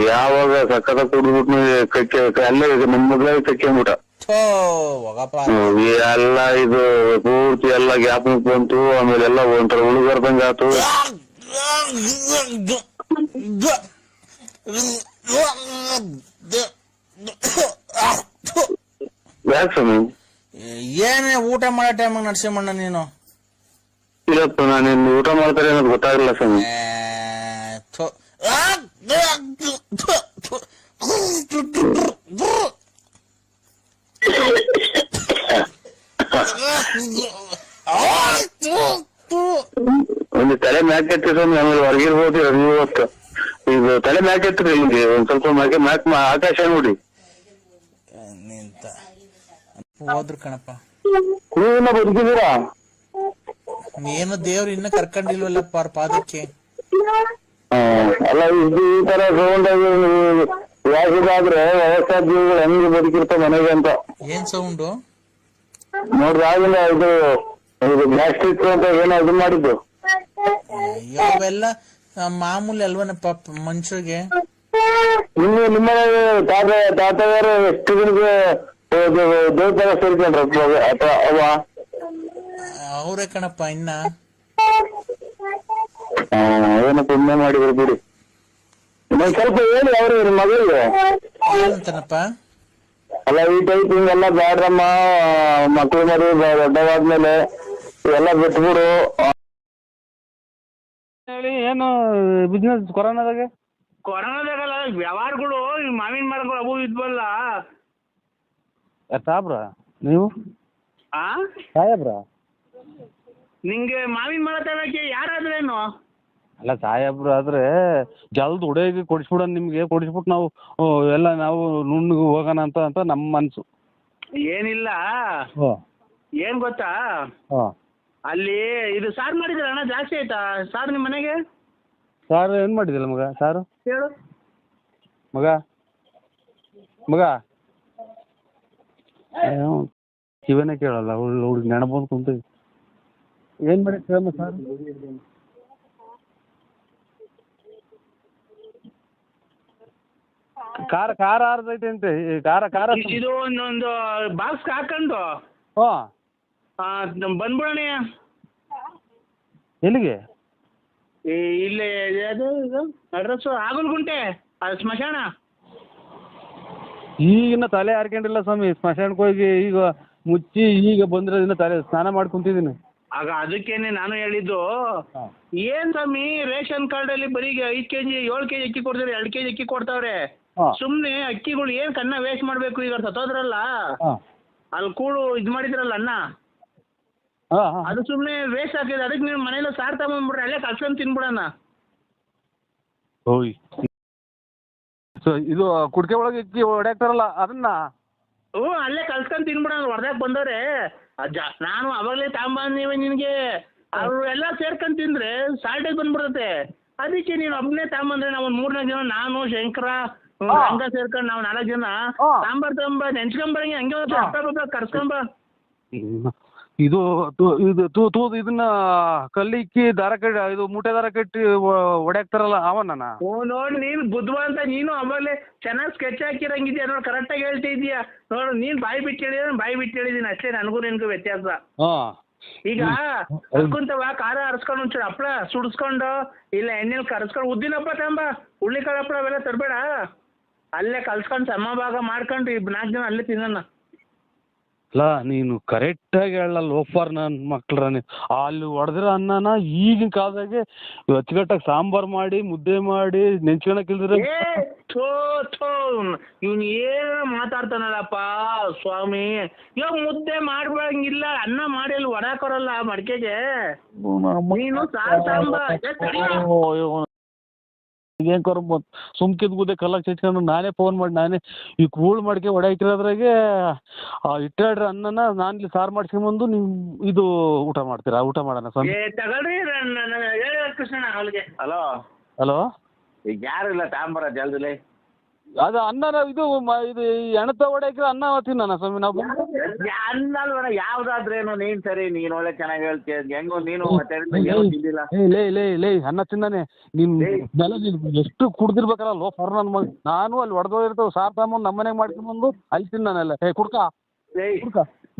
ಯಾವಾಗ ಸಕ್ಕತ್ತ ಕುಡಿದ್ಬಿಟ್ಟು ಅಲ್ಲೇ ನಮ್ಮ ಮಗಳಾಗಿ ಕಕ್ಕೊಂಬಿಟ. ಎಲ್ಲ ಇದು ಪೂರ್ತಿ ಎಲ್ಲ ಗ್ಯಾಪ್ ಬಂತು. ಆಮೇಲೆ ಎಲ್ಲ ಒಂಥರ ಉಳುಗರ್ದಂಗ ಆತು. ಯಾಕೆ ಸ್ವಾಮಿ? ಏನೇ ಊಟ ಮಾಡೋ ಟೈಮ್ ನರಸಿಂಹಣ್ಣ ನೀನು? ಇಲ್ಲಪ್ಪ, ನಾನೇನು ಊಟ ಮಾಡ್ತಾರೆ ಅನ್ನೋದು ಗೊತ್ತಾಗಲ್ಲ ಸ್ವಾಮಿ. ಒಂದು ತಲೆ ಮ್ಯಾಕ್ ಎತ್ತಿ ಸ್ವಾಮಿ, ಆಮೇಲೆ ಹೊರಗಿರ್ಬೋದು ಇವತ್ತು. ಈಗ ತಲೆ ಮ್ಯಾಕ್ ಎತ್ತಿರಿ, ನಿಮ್ಗೆ ಒಂದ್ ಸ್ವಲ್ಪ ಮ್ಯಾಕ್ ಆಕಾಶ ನೋಡಿ. ಹೋದ್ರು ಕಣಪ್ಪ. ನೀವಿನ್ನ ಬದುಕಿದ್ದೀರಾ? ಏನು ದೇವ್ರು ಇನ್ನ ಕರ್ಕೊಂಡಿಲ್ವಲ್ಲಪ್ಪ ಅವ್ರ ಪಾದಕ್ಕೆ. ಅಲ್ಲ, ಈ ತರ ಸೌಂಡ್ ಆಗಿ ಯಾವ್ದಾದ್ರೆ ವಯಸ್ಸಾದ ಜೀವಿಗಳು ಹೆಂಗ್ ಬದುಕಿರ್ತಾವ ಮನೆಗೆ ಅಂತ ಏನ್ ಸೌಂಡು? ನೋಡ್ದಾಗಿಲ್ಲ ಇದು ಗ್ಯಾಸ್ಟ್ರಿಕ್ ಅಂತ ಏನೋ ಇದು ಮಾಡಿದ್ದು. ಅವೆಲ್ಲ ಮಾಮೂಲಿ ಅಲ್ವನ ಪಾಪ ಮನುಷ್ಯರಿಗೆ. ನಿಮ್ಮ ತಾತಗಾರು ಎಷ್ಟು ದಿನಕ್ಕೆ ದೇವಸ್ಥಾನ ಸೇರ್ಕೊಂಡ್ರ ಅಥವಾ ಅವ ಅವ್ರೇ ಕಣಪ್ಪ ಇನ್ನ. ಏನೋ ಪುಣ್ಯ ಮಾಡಿದ್ರು ಬಿಡಿ. ಇನ್ನೊಂದ್ ಸ್ವಲ್ಪ ಹೇಳಿ ಅವ್ರು ನಿಮ್ಮ ಮಗಳಿಗೆ ಏನಂತಾನಪ್ಪ? ಅಲ್ಲ ಈ ಟೈಪ್ ಹಿಂಗೆಲ್ಲ ಬ್ಯಾಡ್ರಮ್ಮ, ಮಕ್ಳು ಮರಿ ದೊಡ್ಡವಾದ್ಮೇಲೆ ಇವೆಲ್ಲ ಬಿಟ್ಬಿಡು. ಹೇಳಿ ಏನು ಬಿಸ್ನೆಸ್ ಕೊರೋನಾದಾಗೆ? ಕೊರೋನಾದಾಗಲ್ಲ ವ್ಯವಹಾರಗಳು ಮಾವಿನ ಮರಗಳು ಅವು ಇದ್ವಲ್ಲ. ಸಾಬ್ರ ನೀವು ಆ ಸಾಹೇಬ್ರ? ನಿಂಗೆ ಮಾವಿನ ಮರ ತಗೊಳಕ್ಕೆ ಯಾರಾದ್ರೇನು? ಅಲ್ಲ ಸಾಹೇಬ್ರು ಆದ್ರೆ ಜಲ್ದ್ ಹುಡುಗಿ ಕೊಡಿಸ್ಬಿಡೋಣ, ನಿಮ್ಗೆ ಕೊಡಿಸ್ಬಿಟ್ಟು ನಾವು ಎಲ್ಲ ನಾವು ನುಣ್ಣಗೆ ಹೋಗೋಣ ಅಂತ ನಮ್ಮ ಮನ್ಸು. ಏನಿಲ್ಲ, ಹೋ ಏನ್ ಗೊತ್ತಾ, ಹೋ ಅಲ್ಲಿ ಇದು ಸಾರು ಮಾಡಿದ್ರ ಅಣ್ಣ ಜಾಸ್ತಿ ಆಯ್ತಾ ಸಾರು ನಿಮ್ಮ ಮನೆಗೆ? ಸಾರು ಏನು ಮಾಡಿದಿಲ್ಲ ಮಗ? ಸಾರು ಹೇಳು ಮಗ ಮಗ ಕಿವನೇ ಕೇಳಲ್ಲ ಹುಡುಗಿ ನೆನಪಂದು ಕುಂತೀವಿ. ಏನು ಮಾಡಿ ಕೇಳಮ್ಮ ಸಾರು? ಖಾರ ಖಾರ ಆರ್ದೈತೆ ಅಂತೆ, ಖಾರ ಖಾರ. ಇದು ಒಂದೊಂದು ಬಾಕ್ಸ್ ಹಾಕೊಂಡು ಹ್ಞೂ ಬಂದ್ಬಿಡೋಣ. ಎಲ್ಲಿಗೆ? ಇಲ್ಲೇ ಅದು ಇದು ಅಡ್ರೆಸ್ಸು ಆಗಲ್ಗುಂಟೆ, ಅದು ಸ್ಮಶಾನ. ಈಗಿನ ತಲೆ ಹಾರ್ಕೊಂಡಿಲ್ಲ ಸ್ವಾಮಿ, ಸ್ಮಶಾನಕ್ಕೆ ಹೋಗಿ ಈಗ ಮುಚ್ಚಿ ಈಗ ಬಂದಿರೋದಿನ್ನ ತಲೆ ಸ್ನಾನ ಮಾಡಿ ಕುಂತಿದ್ದೀನಿ. ಆಗ ಅದಕ್ಕೇನೆ ನಾನು ಹೇಳಿದ್ದು, ಏನ್ ಸ್ವಾಮಿ ರೇಷನ್ ಕಾರ್ಡ್ ಅಲ್ಲಿ ಬರೀ 5 kg 7 kg ಅಕ್ಕಿ ಕೊಡ್ತಾರೆ, 2 kg ಅಕ್ಕಿ ಕೊಡ್ತಾವ್ರೆ. ಸುಮ್ನೆ ಅಕ್ಕಿಗಳು ಏನ್ ಕನ್ನ ವೇಸ್ಟ್ ಮಾಡ್ಬೇಕು? ಈಗ ಸತ್ತೋದ್ರಲ್ಲ ಅಲ್ಲಿ ಕೂಳು ಇದ್ ಮಾಡಿದ್ರಲ್ಲ ಅನ್ನ, ಅದು ಸುಮ್ನೆ ವೇಸ್ಟ್ ಆಗಿದೆ. ಅದಕ್ಕೆ ನೀವು ಮನೇಲಿ ಸಾರ್ ತಗೊಂಡ್ಬಿಡ್ರಿ, ಅಲ್ಲೇ ಕಲ್ಸ್ಕೊಂಡ್ ತಿನ್ಬಿಡಣ. ಓಯ್ ಇದು ಕುಡ್ಕೆ ಒಳಗೆ ಇಕ್ಕಿ ಹೊಡ್ಯಾಕ್ತಾರಲ್ಲ ಅದನ್ನ? ಹ್ಞೂ ಅಲ್ಲೇ ಕಲ್ಸ್ಕೊಂಡ್ ತಿನ್ಬಿಡಣ. ಹೊರದಾಗ ಬಂದವ್ರೆ ನಾನು ಅವಾಗಲೇ ತಗೊಂಬಂದೀವಿ ನಿನಗೆ. ಅವ್ರು ಎಲ್ಲ ಸೇರ್ಕೊಂಡ್ ತಿಂದ್ರೆ ಸಾಲ್ಟೇಜ್ ಬಂದ್ಬಿಡುತ್ತೆ. ಅದಕ್ಕೆ ನೀನು ಒಬ್ಬನೇ ತಗೊಂಬಂದ್ರೆ ನಾವು ಒಂದು 3-4 ಜನ, ನಾನು ಶಂಕರ ಹಂಗ ಸೇರ್ಕೊಂಡು ನಾವು 4 ಜನ ಸಾಂಬಾರ್ ತಗೊಂಬ ನೆನ್ಸ್ಕೊಂಬರಂಗೆ ಹಂಗೆ ಹಪ್ಪ ಕರ್ಸ್ಕೊಂಬ. ಇದು ಇದನ್ನ ಕಲ್ಲಿಕ್ಕಿ ದಾರ ಕಟ್ಟಿ ಇದು ಮೂಟೆ ದಾರ ಕಟ್ಟಿ ಹೊಡ್ಯಾಕ್ತಾರಲ್ಲ ಅವನ? ಓ ನೋಡಿ ನೀನು ಬುದ್ಧಿವಂತ, ನೀನು ಅವಾಗಲೇ ಚೆನ್ನಾಗಿ ಸ್ಕೆಚ್ ಹಾಕಿರಂಗಿದ್ಯಾ ನೋಡಿ, ಕರೆಕ್ಟಾಗಿ ಹೇಳ್ತಾ ಇದೀಯಾ ನೋಡು. ನೀನು ಬಾಯಿ ಬಿಟ್ಟು ಹೇಳಿದ್ರೆ ಬಾಯಿ ಬಿಟ್ಟು ಹೇಳಿದೀನಿ ಅಷ್ಟೇ, ನನಗೂ ನಿನಗೂ ವ್ಯತ್ಯಾಸ. ಈಗ ಕರ್ಕೊಂತವ ಖಾರ ಹರಿಸ್ಕೊಂಡು ಒಂಚೂರು ಹಪ್ಪಳ ಸುಡಿಸ್ಕೊಂಡು ಇಲ್ಲ ಎಣ್ಣೆಲಿ ಕರ್ಸ್ಕೊಂಡು ಉದ್ದಿನ ಹಪ್ಪಳ ತಗೊಂಬ, ಹುಳ್ಳಿಕಾಳು ಹಪ್ಪಳ ಅವೆಲ್ಲ ತರಬೇಡ. ಅಲ್ಲೇ ಕಲ್ಸ್ಕೊಂಡು ಸಮಭಾಗ ಮಾಡ್ಕೊಂಡು 4 ಜನ ಅಲ್ಲೇ ತಿನ್ನೋಣ. ಅಲ್ಲ ನೀನು ಕರೆಕ್ಟಾಗಿ ಹೇಳಲ್ಲ ಲೋಫರ್ ನನ್ನ ಮಕ್ಳ್ರ. ಅಲ್ಲಿ ಹೊಡೆದಿರೋ ಅನ್ನನ ಈಗಿನ ಕಾಲದಾಗೆ ಅಚ್ಚುಕಟ್ಟಾಗಿ ಸಾಂಬಾರು ಮಾಡಿ ಮುದ್ದೆ ಮಾಡಿ ನೆಂಚ್ಕೊಳಕ್ಕಿಲ್ದ್ರೆ ಇವ್ನು ಏನು ಮಾತಾಡ್ತಾನಲ್ಲಪ್ಪ ಸ್ವಾಮಿ. ಇವಾಗ ಮುದ್ದೆ ಮಾಡ್ಬಂಗಿಲ್ಲ, ಅನ್ನ ಮಾಡಿ ಅಲ್ಲಿ ಹೊಡಾಕೊರಲ್ಲ ಮಡಿಕೆಗೆ. ನೀನು ಏನ್ ಕರ್ ಸುಮ್ಕಿದ್ ಗುದ್ದೆ ಕಲ್ಲಾಗ ಚಚ್ಕೊಂಡು ನಾನೇ ಫೋನ್ ಮಾಡಿ ನಾನೇ ಈ ಕೂಳ್ ಮಾಡ್ಕೆ ಹೊಡಾಕಿರೋದ್ರಾಗೆ ಇಟ್ಟಾಡ್ರಿ ಅನ್ನನ ನಾನು ಇಲ್ಲಿ ಸಾರು ಮಾಡ್ಸ್ಕೊಂಬಂದು ನೀವು ಇದು ಊಟ ಮಾಡ್ತೀರಾ? ಊಟ ಮಾಡೋಣ ಸ್ವಾಮಿ. ತಗೊಳ್ರಿ ಕೃಷ್ಣ ಅವಳಿಗೆ. ಹಲೋ ಹಲೋ, ಈಗ ಯಾರು ಇಲ್ಲ ತಾಂಬರ ಜಲ್ದಿಲೆ. ಅದು ಅನ್ನ ಇದು ಎಣತ ಹೊಡಾಕಿರೋ ಅನ್ನ ತಿನ್ನೋಣ ಸ್ವಾಮಿ ನಾವು. ಅನ್ನಲ್ವನ ಯಾವ್ದಾದ್ರೇನು ನೀನ್ ಸರಿ, ನೀನ್ ಒಳ್ಳೆ ಚೆನ್ನಾಗಿ ಹೇಳ್ತೀಯ. ಹೆಂಗೋ ನೀನು ಲೇ ಅನ್ನ ತಿನ್ನಾನೆ ನೀನ್ ಎಷ್ಟು ಕುಡ್ದಿರ್ಬೇಕಲ್ಲ ಲೋಫರ್ ನನ್ನ ಮಗ. ನಾನು ಅಲ್ಲಿ ಹೊಡೆದೋಗಿರ್ತಾವ ಸಾರ್ ತಗೊಂಬಂದು ನಮ್ಮ ಮನೆಗೆ ಮಾಡ್ಕೊಂಬಂದು ಅಲ್ಲಿ ತಿನ್ನಾನೆಲ್ಲ. ಕುಡ್ಕ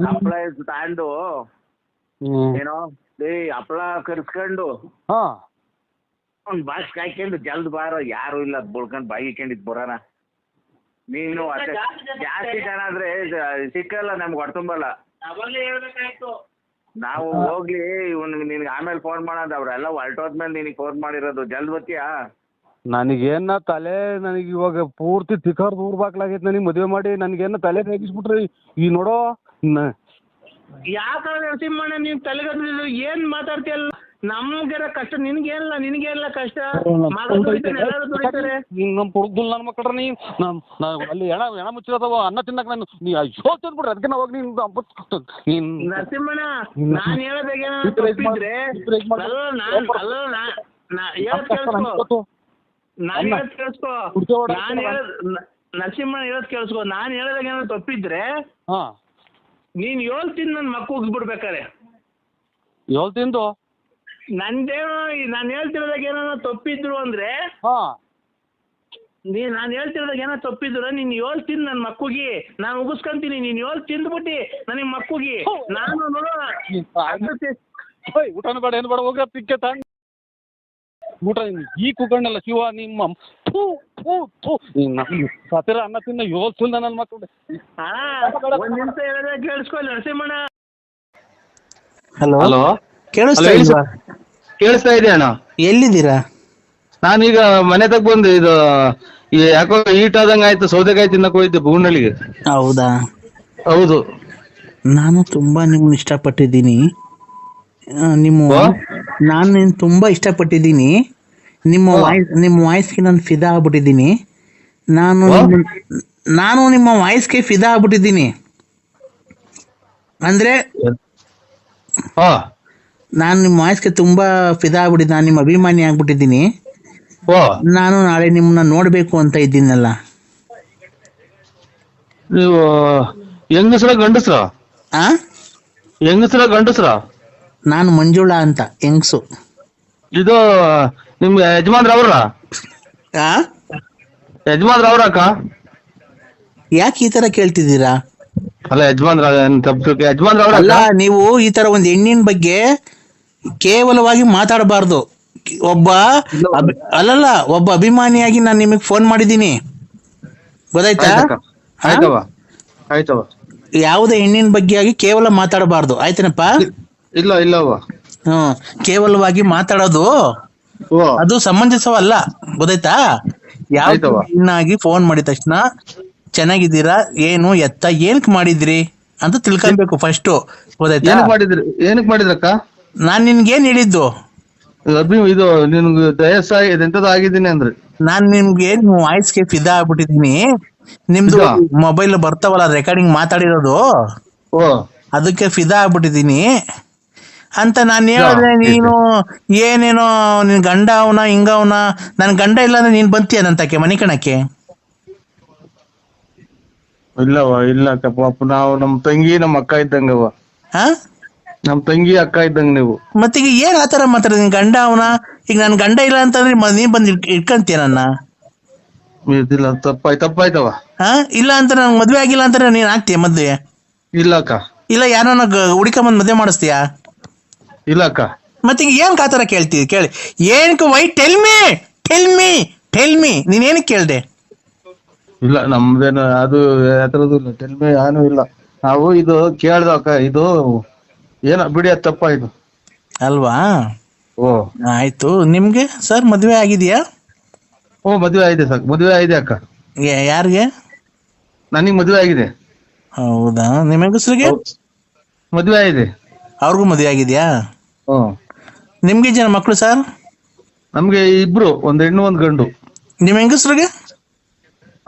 ಹಪ್ಪಳ ತಾಂಡು ಏನೋ ಹಪ್ಪಳ ಕರ್ಸ್ಕೊಂಡು ಒಂದ್ ಬಾಸ್ ಕಾಯ್ಕೊಂಡು ಜಲ್ದ್ ಬಾರೋ, ಯಾರು ಇಲ್ಲ ಬುಳ್ಕೊಂಡ್ ಬಾಯಿ ಇಕ್ಕೊಂಡಿದ್ ಬರೋಣ. ನೀನು ಅಷ್ಟೇ ಜಾಸ್ತಿ ಜನ ಆದ್ರೆ ಸಿಕ್ಕಲ್ಲ ನಮ್ಗೆ ಹೊಡ್ತುಂಬಲ್ಲ. ನಾವು ಹೋಗ್ಲಿ ನಿನ್ಗೆ ಆಮೇಲೆ ಫೋನ್ ಮಾಡೋದು, ಅವ್ರೆಲ್ಲ ಹೊರಟೋದ್ಮೇಲೆ ನಿನಗೆ ಫೋನ್ ಮಾಡಿರೋದು. ಜಲ್ದ್ ಬರ್ತೀಯಾ? ನನಗೇನ ತಲೆ ನನಗೆ ಇವಾಗ ಪೂರ್ತಿ ತಿಕ್ಕರ್ ದೂರ ಬಾಕ್ಲಾಗೈತೆ. ನನಗೆ ಮದುವೆ ಮಾಡಿ ನನಗೇನ ತಲೆ ರೇಗಿಸ್ಬಿಟ್ರಿ ಈ ನೋಡೋ. ಯಾಕಂದ್ರೆ ನರಸಿಂಹಣ್ಣ ನೀನ್ ತಲೆಗದ್ದಿಲ್ಲ, ಏನ್ ಮಾತಾಡ್ತೀಯಲ್ಲ? ನಮ್ಗೆಲ್ಲ ಕಷ್ಟ, ನಿನಗೇನಿಲ್ಲ ಕಷ್ಟ. ಎಲ್ಲರೂ ದುಡಿತಾರೆ. ನಮ್ ಕುಡ್ದಿಲ್ಲ ನನ್ನ ಮಕ್ಕಳ್ರ ನೀ ಅಲ್ಲಿ ಎಣ ಮುಚ್ಚಿರೋದವ ಅನ್ನ ತಿನ್ನಕ್ ನಾನು ನೀ ಅಯ್ಯೋ ತಿನ್ಬಿಡ್ರಿ. ಅದಕ್ಕೆ ನಾವು ಹೋಗಿ ನೀನ್ ನರಸಿಂಹಣ್ಣ ನಾನ್ ಹೇಳೋದಾಗೆ ನರಸಿಂಹಣ್ಣ ಹೇಳೋದ್ ಕೇಳಿಸ್ಕೊ. ನಾನು ಹೇಳೋದಾಗ ಏನಾದ್ರು ತಪ್ಪಿದ್ರೆ ಹಾ ನೀನ್ ಹೇಳ್ತೀನಿ ನನ್ನ ಮಕ್ಕ ಹೋಗ್ಬಿಡ್ಬೇಕಾರೆ ಹೇಳ್ತಿಂದು ನಂದೇನೋ ನಾನು ಹೇಳ್ತಿರೋದಾಗ ಏನಾದ್ರು ತಪ್ಪಿದ್ರು ಅಂದ್ರೆ ಹಾ ನಾನು ಹೇಳ್ತಿರೋದಾಗ ಏನೋ ತಪ್ಪಿದ್ರು ನೀನ್ ಹೇಳ್ತೀನಿ ನನ್ನ ಮಕ್ಕಳಿಗೆ ನಾನು ಉಗಿಸ್ಕೊಂತೀನಿ. ನೀನ್ ತಿಂದ್ಬಿಟ್ಟು ನನಗೆ ಮಕ್ಕಳಿಗೆ ನಾನು ನೋಡೋಣ ಊಟನೂ ಬೇಡ ಏನು ಬೇಡ ಹೋಗ್ರ ತಿಕ್ಕೆ ತಂದ್ ಊಟ ಈ ಕುಕ್ಕಣ್ಣಲ್ಲ ಶಿವ ನಿಮ್ಮ ಸತ್ತಿರ ಅನ್ನ ತಿನ್ನ ಯೋಲ್ಸಿಲ್ಲ ನನ್ನ ಮಕ್ಕಳು. ಒಂದ್ ನಿಮಿಷ ಹೇಳಿದ್ರೆ ಕೇಳಿಸ್ಕೊಳ್ಳಿ ನರಸಿಂಹಣ್ಣ. ಹಲೋ ಹಲೋ ಕೇಳಿಸ್ತಾ ಇಲ್ವಾ? ಕೇಳಿಸ್ತಾ ಇದೆ ಅಣ್ಣ. ಎಲ್ಲಿದ್ದೀರಾ? ನಾನೀಗ ಮನೆ ತಗ ಬಂದು ಇದು ಯಾಕೋ ಹೀಟ್ ಆದಂಗ ಆಯ್ತು, ಸೌದೆಕಾಯಿ ತಿನ್ನಕ್ ಹೋಗಿದ್ದೆ ಬೂನಳ್ಳಿಗೆ. ಹೌದಾ? ಹೌದು. ನಾನು ತುಂಬಾ ನಿಮ್ಮನ್ನ ಇಷ್ಟಪಟ್ಟಿದ್ದೀನಿ. ನಾನು ನಿನ್ನ ತುಂಬಾ ಇಷ್ಟಪಟ್ಟಿದ್ದೀನಿ. ನಿಮ್ಮ ವಾಯ್ಸ್ಗೆ ನಾನು ಫಿದಾ ಆಗ್ಬಿಟ್ಟಿದ್ದೀನಿ. ನಾನು ನಿಮ್ಮ ವಾಯ್ಸ್ಗೆ ಫಿದಾ ಆಗ್ಬಿಟ್ಟಿದ್ದೀನಿ. ಅಂದ್ರೆ ನಾನು ನಿಮ್ಮ ವಾಯ್ಸ್ಗೆ ತುಂಬಾ ಫಿದಾ ಆಗ್ಬಿಟ್ಟಿದ್ದೀನಿ. ನಾನು ನಿಮ್ಮ ಅಭಿಮಾನಿ ಆಗ್ಬಿಟ್ಟಿದ್ದೀನಿ. ನಾನು ನಾಳೆ ನಿಮ್ಮನ್ನ ನೋಡ್ಬೇಕು ಅಂತ ಇದ್ದೀನಲ್ಲ. ನೀವು ಹೆಂಗಸ್ರ ಗಂಡಸ್ರ? ಹೆಂಗಸ್ರ ಗಂಡಸ್ರ? ನಾನು ಮಂಜುಳಾ ಅಂತ ಹೆಂಗ್ಸು. ಇದು ನಿಮ್ಗೆ ಯಜಮಾನ್ರ ಅವ್ರ? ಯಜಮಾನ್ರ ಅವ್ರ ಅಕ್ಕ? ಯಾಕೆ ಈ ತರ ಕೇಳ್ತಿದ್ದೀರಾ? ಅಲ್ಲ ಯಜಮಾನ್ರ ಯಜಮಾನ್ರ ಅವ್ರ? ಅಲ್ಲ, ನೀವು ಈ ತರ ಒಂದು ಹೆಣ್ಣಿನ ಬಗ್ಗೆ ಕೇವಲವಾಗಿ ಮಾತಾಡಬಾರ್ದು. ಒಬ್ಬ ಅಭಿಮಾನಿಯಾಗಿ ನಾನು ನಿಮಗೆ ಫೋನ್ ಮಾಡಿದ್ದೀನಿ, ಗೊತ್ತಾಯ್ತಾ? ಆಯ್ತವ. ಯಾವುದೇ ಹೆಣ್ಣಿನ ಬಗ್ಗೆ ಆಗಿ ಕೇವಲ ಮಾತಾಡಬಾರ್ದು, ಆಯ್ತನಪ್ಪ? ಇಲ್ಲ ಇಲ್ಲವ. ಕೇವಲವಾಗಿ ಮಾತಾಡೋದು ಅದು ಸಮಂಜಸವಲ್ಲ, ಗೊತ್ತಾಯ್ತಾ? ಯಾವ ಹೆಣ್ಣಾಗಿ ಫೋನ್ ಮಾಡಿದ ತಕ್ಷಣ ಚೆನ್ನಾಗಿದ್ದೀರಾ, ಏನು ಎತ್ತ, ಏನಕ್ ಮಾಡಿದ್ರಿ ಅಂತ ತಿಳ್ಕೊಬೇಕು ಫಸ್ಟ್, ಗೊತ್ತಾಯ್ತಾ? ಏನಕ್ ಮಾಡಿದ್ರಕ್ಕ? ನಾನ್ ನಿನ್ಗೇನ್ ಹೇಳಿದ್ದು? ಇದು ನಿನ್ಗೆ ಎಂತದ ಆಗಿದ್ದೀನಿ ಅಂದ್ರೆ ನಾನ್ ನಿಮ್ಗೆ ವಾಯ್ಸ್ಗೆ ಫಿದಾ ಆಗ್ಬಿಟ್ಟಿದೀನಿ. ನಿಮ್ದು ಮೊಬೈಲ್ ಬರ್ತಾವಲ್ಲ ರೆಕಾರ್ಡಿಂಗ್ ಮಾತಾಡಿರೋದು, ಅದಕ್ಕೆ ಫಿದಾ ಆಗ್ಬಿಟ್ಟಿದೀನಿ ಅಂತ ನಾನು ಹೇಳಿದ್ರೆ ನೀನು ಏನೇನೋ ನಿನ್ ಗಂಡ ಅವನ ಹಿಂಗವನ. ನನ್ ಗಂಡ ಇಲ್ಲ ಅಂದ್ರೆ ನೀನ್ ಬಂತೀಯ ನಂತಕ್ಕೆ ಮನೆ ಕಣಕ್ಕೆ? ಇಲ್ಲವ, ಇಲ್ಲ ಪಾಪ, ನಾವು ನಮ್ ತಂಗಿ ನಮ್ಮ ಅಕ್ಕ ಇದ್ದಂಗವ. ನಮ್ ತಂಗಿ ಅಕ್ಕ ಇದ್ದಂಗ ನೀವು. ಮತ್ತೀಗ ಏನ್ ಆತರ ಮಾತಾಡ? ನಿನ್ ಗಂಡ ಅವನ? ಈಗ ನನ್ ಗಂಡ ಇಲ್ಲ ಅಂತಂದ್ರೆ ನೀನ್ ಬಂದ್ ಇಟ್ಕಂತೀಯ ನನ್ನ? ಇಲ್ಲ, ತಪ್ಪಾಯ್ತವ. ಇಲ್ಲ ಅಂತ ನನ್ ಮದ್ವೆ ಆಗಿಲ್ಲ ಅಂತಾರೆ ನೀನ್ ಆಗ್ತೀಯ ಮದ್ವೆ? ಇಲ್ಲ ಅಕ್ಕ. ಇಲ್ಲ ಯಾರನ್ನ ಹುಡುಕೊಂಬಂದ್ ಮದ್ವೆ ಮಾಡಿಸ್ತೀಯಾ? ಇಲ್ಲ ಅಕ್ಕ. ಮತ್ತೀಗ ಏನ್ ಆತರ ಕೇಳ್ತೀವಿ? ಕೇಳಿ ಏನಕ್ಕೆ? ವೈ ಟೆಲ್ ಮೀ ನೀನ್ ಏನಕ್ಕೆ ಕೇಳ್ದೆ? ಇಲ್ಲ ನಮ್ದೇನು ಅದು ಯಾತ್ರದ್ದು ಇಲ್ಲ, ಟೆಲ್ಮಿ ಏನೂ ಇಲ್ಲ. ನಾವು ಇದು ಕೇಳ್ದ ಅಕ್ಕ, ಇದು ಏನ ಬಿಡಿ, ಅದು ತಪ್ಪಾಯ್ತು ಅಲ್ವಾ? ಆಯ್ತು. ನಿಮ್ಗೆ ಸರ್ ಮದ್ವೆ ಆಗಿದೆಯಾ? ಮದ್ವೆ ಆಗಿದೆ ಸರ್, ಮದ್ವೆ ಆಗಿದೆ ಅಕ್ಕ. ಯಾರಿಗೆ? ನನಗ್ ಮದ್ವೆ ಆಗಿದೆ. ಹೌದಾ? ನಿಮ್ಮ ಹೆಂಗಸ್ರಿಗೆ ಮದ್ವೆ ಆಗಿದೆ. ಅವ್ರಿಗೂ ಮದ್ವೆ ಆಗಿದ್ಯಾ? ನಿಮ್ಗೆ ಜನ ಮಕ್ಕಳು ಸರ್? ನಮ್ಗೆ ಇಬ್ರು, ಒಂದ್ ಹೆಣ್ಣು ಒಂದ್ ಗಂಡು. ನಿಮ್ ಹೆಂಗಸ್ರಿಗೆ?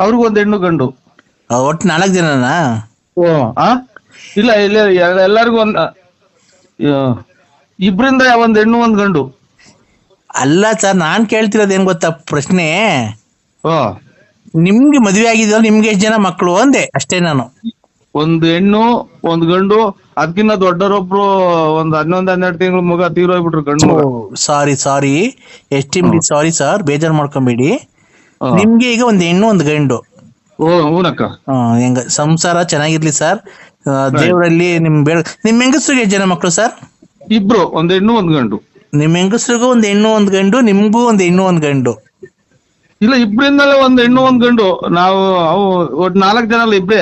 ಅವ್ರಿಗೂ ಒಂದ್ ಹೆಣ್ಣು ಗಂಡು. ಒಟ್ಟು 4 ಜನನಾ? ಇಲ್ಲ ಇಲ್ಲ, ಎಲ್ಲರಿಗೂ ಇಬ್ರಿಂದ ಒಂದ್ ಹೆಣ್ಣು ಒಂದ್ ಗಂಡು. ಅಲ್ಲ ಸರ್, ನಾನ್ ಕೇಳ್ತಿರೋದು ಏನ್ ಗೊತ್ತಾ ಪ್ರಶ್ನೆ? ನಿಮ್ಗೆ ಮದ್ವೆ ಆಗಿದ್ಯಲ್ಲ, ನಿಮ್ಗೆ ಎಷ್ಟು ಜನ ಮಕ್ಕಳು ಅಂದೆ ಅಷ್ಟೇ ನಾನು. ಒಂದ್ ಹೆಣ್ಣು ಒಂದ್ ಗಂಡು. ಅದಕ್ಕಿಂತ ದೊಡ್ಡರೊಬ್ರು ಒಂದ್ 11-12 ತಿಂಗಳು ಮಗ ತೀರೋಗ್ಬಿಟ್ರು, ಗಂಡು. ಸಾರಿ ಎಸ್ಟಿಮ್ಲಿ ಸಾರಿ ಸರ್, ಬೇಜಾರ್ ಮಾಡ್ಕೊಂಬೇಡಿ. ನಿಮ್ಗೆ ಈಗ ಒಂದ್ ಹೆಣ್ಣು ಒಂದ್ ಗಂಡು. ಹೂನಕ್ಕ. ಹೆಂಗ ಸಂಸಾರ ಚೆನ್ನಾಗಿರ್ಲಿ ಸರ್, ದೇವರಲ್ಲಿ ನಿಮ್ ಹೆಂಗಸ್ರಿಗೆ ಎಷ್ಟು ಜನ ಮಕ್ಕಳು ಸರ್? ಇಬ್ರು, ಒಂದ್ ಹೆಣ್ಣು ಒಂದ್ ಗಂಡು. ನಿಮ್ ಹೆಂಗಸ್ರಿಗೂ ಒಂದ್ ಹೆಣ್ಣು ಒಂದ್ ಗಂಡು, ನಿಮ್ಗೂ ಒಂದ್ ಹೆಣ್ಣು ಒಂದ್ ಗಂಡು? ಇಲ್ಲ, ಇಬ್ರಿಂದಲೇ ಒಂದ್ ಹೆಣ್ಣು ಒಂದ್ ಗಂಡು. ನಾವು ಒಟ್ಟು 4 ಜನ ಅಲ್ಲ, ಇಬ್ರೇ.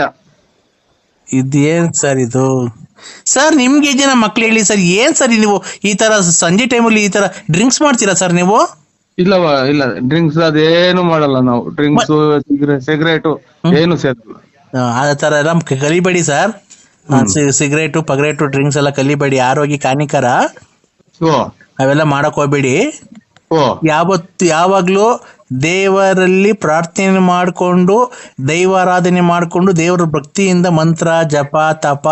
ಇದೇನ್ ಸರ್ ಇದು? ಸರ್ ನಿಮ್ಗೆ ಜನ ಮಕ್ಳು ಹೇಳಿ ಸರ್. ಏನ್ ಸರ್ ನೀವು ಈ ತರ ಸಂಜೆ ಟೈಮಲ್ಲಿ ಈ ತರ ಡ್ರಿಂಕ್ಸ್ ಮಾಡ್ತೀರಾ ಸರ್ ನೀವು? ಇಲ್ಲವ, ಇಲ್ಲ ಡ್ರಿಂಕ್ಸ್ ಅದೇನು ಮಾಡಲ್ಲ ನಾವು. ಡ್ರಿಂಕ್ಸ್, ಸಿಗರೇಟು ಏನು ಸೇರಲ್ಲ. ಆ ತರ ಎಲ್ಲ ಕಲಿಬೇಡಿ ಸರ್. ಸಿಗರೇಟು ಪಗರೇಟು ಡ್ರಿಂಕ್ಸ್ ಎಲ್ಲ ಕಲಿಬೇಡಿ, ಆರೋಗ್ಯ ಹಾನಿಕರ. ಅವೆಲ್ಲ ಮಾಡಕ್ ಹೋಗ್ಬೇಡಿ. ಯಾವಾಗ್ಲೂ ದೇವರಲ್ಲಿ ಪ್ರಾರ್ಥನೆ ಮಾಡಿಕೊಂಡು, ದೈವಾರಾಧನೆ ಮಾಡಿಕೊಂಡು, ದೇವರ ಭಕ್ತಿಯಿಂದ ಮಂತ್ರ ಜಪ ತಪ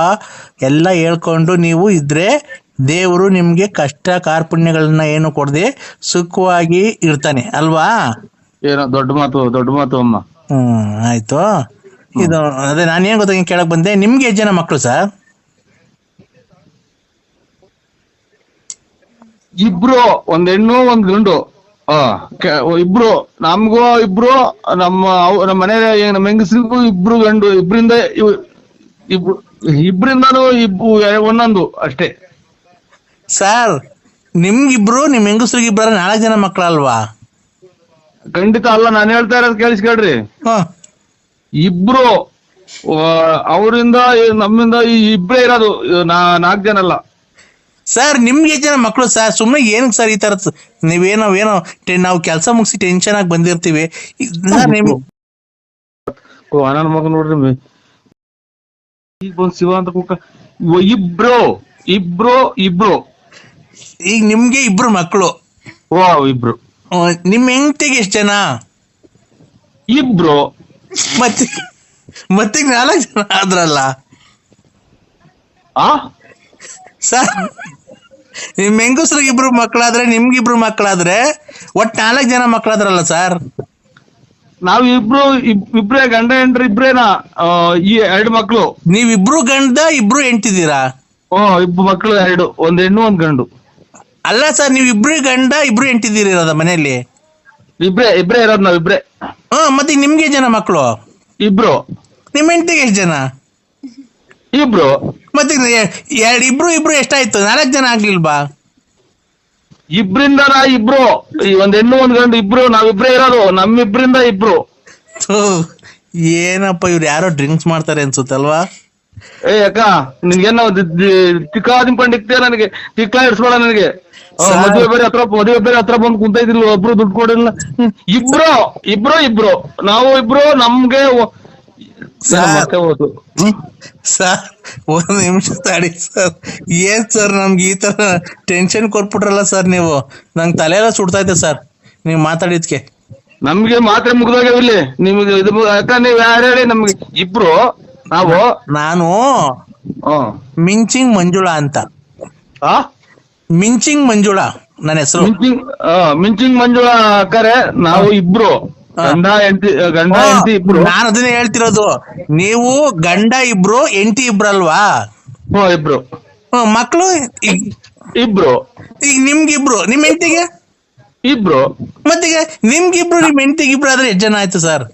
ಎಲ್ಲ ಹೇಳ್ಕೊಂಡು ನೀವು ಇದ್ರೆ ದೇವರು ನಿಮ್ಗೆ ಕಷ್ಟ ಕಾರ್ಪಣ್ಯಗಳನ್ನ ಏನು ಕೊಡದೆ ಸುಖವಾಗಿ ಇರ್ತಾನೆ ಅಲ್ವಾ? ಏನೋ ದೊಡ್ಡ ಮಾತು ಅಮ್ಮ. ಆಯ್ತು. ಇದು ಅದೇ ನಾನು ಏನ್ ಗೊತ್ತ ಕೇಳಕ್ ಬಂದೆ, ನಿಮ್ಗೆ ಎಷ್ಟು ಜನ ಮಕ್ಕಳು ಸರ್? ಇಬ್ರು, ಒಂದ್ ಹೆಣ್ಣು ಒಂದ್ ಗಂಡು. ಇಬ್ರು ನಮ್ಗೂ, ಇಬ್ರು ನಮ್ಮ ಮನೆ ನಮ್ಮ ಹೆಂಗಸ್ರಿಗೂ ಇಬ್ರು ಗಂಡು, ಇಬ್ರಿಂದಾನು ಒಂದೊಂದು ಅಷ್ಟೇ. ಸರ್ ನಿಮ್ಗಿಬ್ರು ನಿಮ್ ಹೆಂಗಸ್ರಿಗೆ ಇಬ್ಬರ 4 ಜನ ಮಕ್ಕಳಲ್ವಾ? ಖಂಡಿತ ಅಲ್ಲ, ನಾನು ಹೇಳ್ತಾ ಇರೋದು ಕೇಳಿಸ್ಕೊಳ್ರಿ. ಇಬ್ರು ಅವರಿಂದ ನಮ್ಮಿಂದ ಇಬ್ರೇ ಇರೋದು, 4 ಜನ ಅಲ್ಲ. ಸರ್ ನಿಮ್ಗೆ ಎಷ್ಟು ಜನ ಮಕ್ಕಳು ಸರ್? ಸುಮ್ಮನೆ ಏನಕ್ಕೆ ಸರ್ ಈ ತರ ನೀವೇನೋ ನಾವು ಕೆಲಸ ಮುಗಿಸಿ ಟೆನ್ಷನ್ ಆಗಿ ಬಂದಿರ್ತೀವಿ. ನನ್ನ ಮಗ ನೋಡ್ರಿ, ಈಗ ಒಂದ್ ಶಿವ ಅಂತ ಕುಕ್ಕ. ಇಬ್ರು ಈಗ ನಿಮ್ಗೆ ಇಬ್ರು ಮಕ್ಕಳು. ಇಬ್ರು. ನಿಮ್ ಹೆಂಡತಿಗೆ ಎಷ್ಟು ಜನ? ಇಬ್ರು. ಮತ್ತೆ 4 ಜನ ಆದ್ರಲ್ಲ ಸರ್. ನಿಮ್ ಹೆಂಗಸ್ರಿಗೆ ಇಬ್ರು ಮಕ್ಕಳಾದ್ರೆ, ನಿಮ್ಗಿಬ್ರು ಮಕ್ಕಳಾದ್ರೆ ಒಟ್ಟು 4 ಜನ ಮಕ್ಕಳಾದ್ರಲ್ಲ ಸರ್. ನಾವ್ ಇಬ್ರೇ ಗಂಡ ಹೆಂಡ್ರಿ, ಇಬ್ರೇನಾ? ಈ 2 ಮಕ್ಳು. ನೀವಿಬ್ರು ಗಂಡ, ಇಬ್ರು ಹೆಂಡ್ತಿದ್ದೀರಾ? ಇಬ್ರು ಮಕ್ಳು 2, ಒಂದ್ ಹೆಣ್ಣು ಒಂದ್ ಗಂಡು. ಅಲ್ಲ ಸರ್, ನೀವ್ ಇಬ್ರು ಗಂಡ, ಇಬ್ರು ಹೆಂಡ್ತಿದ್ದೀರ ಮನೆಯಲ್ಲಿ? ಇಬ್ರೇ ಇರೋದು, ನಾವ್ ಇಬ್ರೇ. ಮತ್ತೆ ನಿಮ್ಗೆ ಜನ ಮಕ್ಕಳು? ಇಬ್ರು. ನಿಮ್ ಹೆಂಡತಿಗೆ ಎಷ್ಟು ಜನ? ಇಬ್ರು. ಮತ್ತೆ ಇಬ್ರು ಎಷ್ಟಾಯ್ತು? 4 ಜನ ಆಗ್ಲಿಲ್ವಾ? ಇಬ್ರಿಂದ ಇಬ್ರು, ಒಂದ್ ಹೆಣ್ಣು ಒಂದ್ ಗಂಡು, ಇಬ್ರು. ನಾವಿಬ್ರೇ ಇರೋದು, ನಮ್ಮಿಬ್ರಿಂದ ಇಬ್ರು. ಏನಪ್ಪ ಇವ್ರು ಯಾರೋ ಡ್ರಿಂಕ್ಸ್ ಮಾಡ್ತಾರೆ ಅನ್ಸುತ್ತಲ್ವಾ? ಅಕ್ಕ, ನಿನ್ಗೇನ ತಿಕ್ಕಾ ನಿಂಕೊಂಡಿಕ್ತಿಯ? ನನಗೆ ತಿಕ್ಕ ಇಡ್ಸ್ಬೇಡ ನನಗೆ. ಮದುವೆ ಬೇರೆ ಹತ್ರ ಬಂದು ಕುಂತ ಇದ್ರಿ, ಒಬ್ರು ದುಡ್ಡು ಕೊಡಿಲ್ಲ. ಇಬ್ರು ನಾವು ಇಬ್ರು. ನಮ್ಗೆ ಸರ್ 1 ನಿಮಿಷ ತಡಿ ಸರ್. ಏನ್ ಸರ್ ನಮ್ಗೆ ಈ ತರ ಟೆನ್ಷನ್ ಕೊಟ್ಬಿಟ್ರಲ್ಲ ಸರ್ ನೀವು. ನಂಗೆ ತಲೆ ಎಲ್ಲ ಸುಡ್ತಾ ಇದೆ ಸರ್ ನೀವು ಮಾತಾಡಿದ್ಕೆ. ನಮ್ಗೆ ಮಾತ್ರೆ ಮುಗ್ದೋಗ್ಯಾವಿಲ್ಲಿ. ನಿಮ್ಗೆ ಇದು ಯಾಕ ನೀವ್ ಯಾರು ಹೇಳಿ? ನಮ್ಗೆ ಇಬ್ರು ನಾನು ಮಿಂಚಿಂಗ್ ಮಂಜುಳಾ ಅಂತ. ಮಿಂಚಿಂಗ್ ಮಂಜುಳಾ ನನ್ನ ಹೆಸರು. ಮಿಂಚಿಂಗ್ ಮಂಜುಳಾ ಅಕ್ಕರೆ. ನಾವು ಇಬ್ರು ಗಂಡ ಹೆಂಡತಿ ಇಬ್ರು. ನಾನು ಅದನ್ನೇ ಹೇಳ್ತಿರೋದು. ನೀವು ಗಂಡ ಇಬ್ರು, ಹೆಂಡತಿ ಇಬ್ರಲ್ವಾ? ಇಬ್ರು. ಮಕ್ಕಳು ಇಬ್ರು. ಈಗ ನಿಮ್ಗಿಬ್ರು, ನಿಮ್ ಹೆಂಡತಿಗೆ ಇಬ್ರು. ಮತ್ತೀಗ ನಿಮ್ಗಿಬ್ರು, ನಿಮ್ ಹೆಂಡತಿಗೆ ಇಬ್ರು ಆದ್ರೆ ಎಷ್ಟು ಜನ ಆಯ್ತು ಸರ್?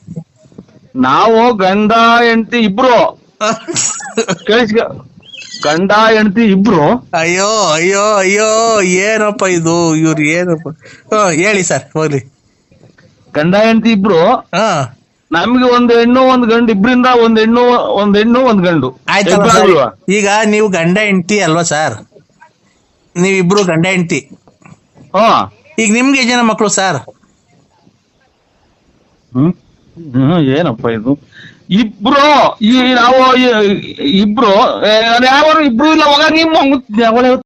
ನಾವು ಗಂಡ ಹೆಂಡತಿ ಇಬ್ರು. ಗಂಡ ಹೆಂಡತಿ ಇಬ್ರು. ಅಯ್ಯೋ ಏನಪ್ಪ ಇದು, ಇವ್ರು ಏನಪ್ಪ. ಹೇಳಿ ಸರ್, ಹೋಗ್ಲಿ. ಗಂಡ ಹೆಂಡತಿ ಇಬ್ರು. ನಮ್ಗೆ ಒಂದ್ ಹೆಣ್ಣು ಒಂದ್ ಗಂಡು, ಇಬ್ರಿಂದ ಒಂದ್ ಹೆಣ್ಣು ಒಂದ್ ಗಂಡು. ಆಯ್ತಲ್ವಾ? ಈಗ ನೀವು ಗಂಡ ಹೆಂಡತಿ ಅಲ್ವಾ ಸರ್? ನೀವಿಬ್ರು ಗಂಡ ಹೆಂಡತಿ. ಈಗ ನಿಮ್ಗೆ ಜನ ಮಕ್ಕಳು ಸರ್? ಏನಪ್ಪ ಇದು? ಇಬ್ರು. ನಾವು ಇಬ್ರು. ಯಾವ ಇಬ್ರು ಇಲ್ಲ, ಮಗ ನಿಮ್ಮ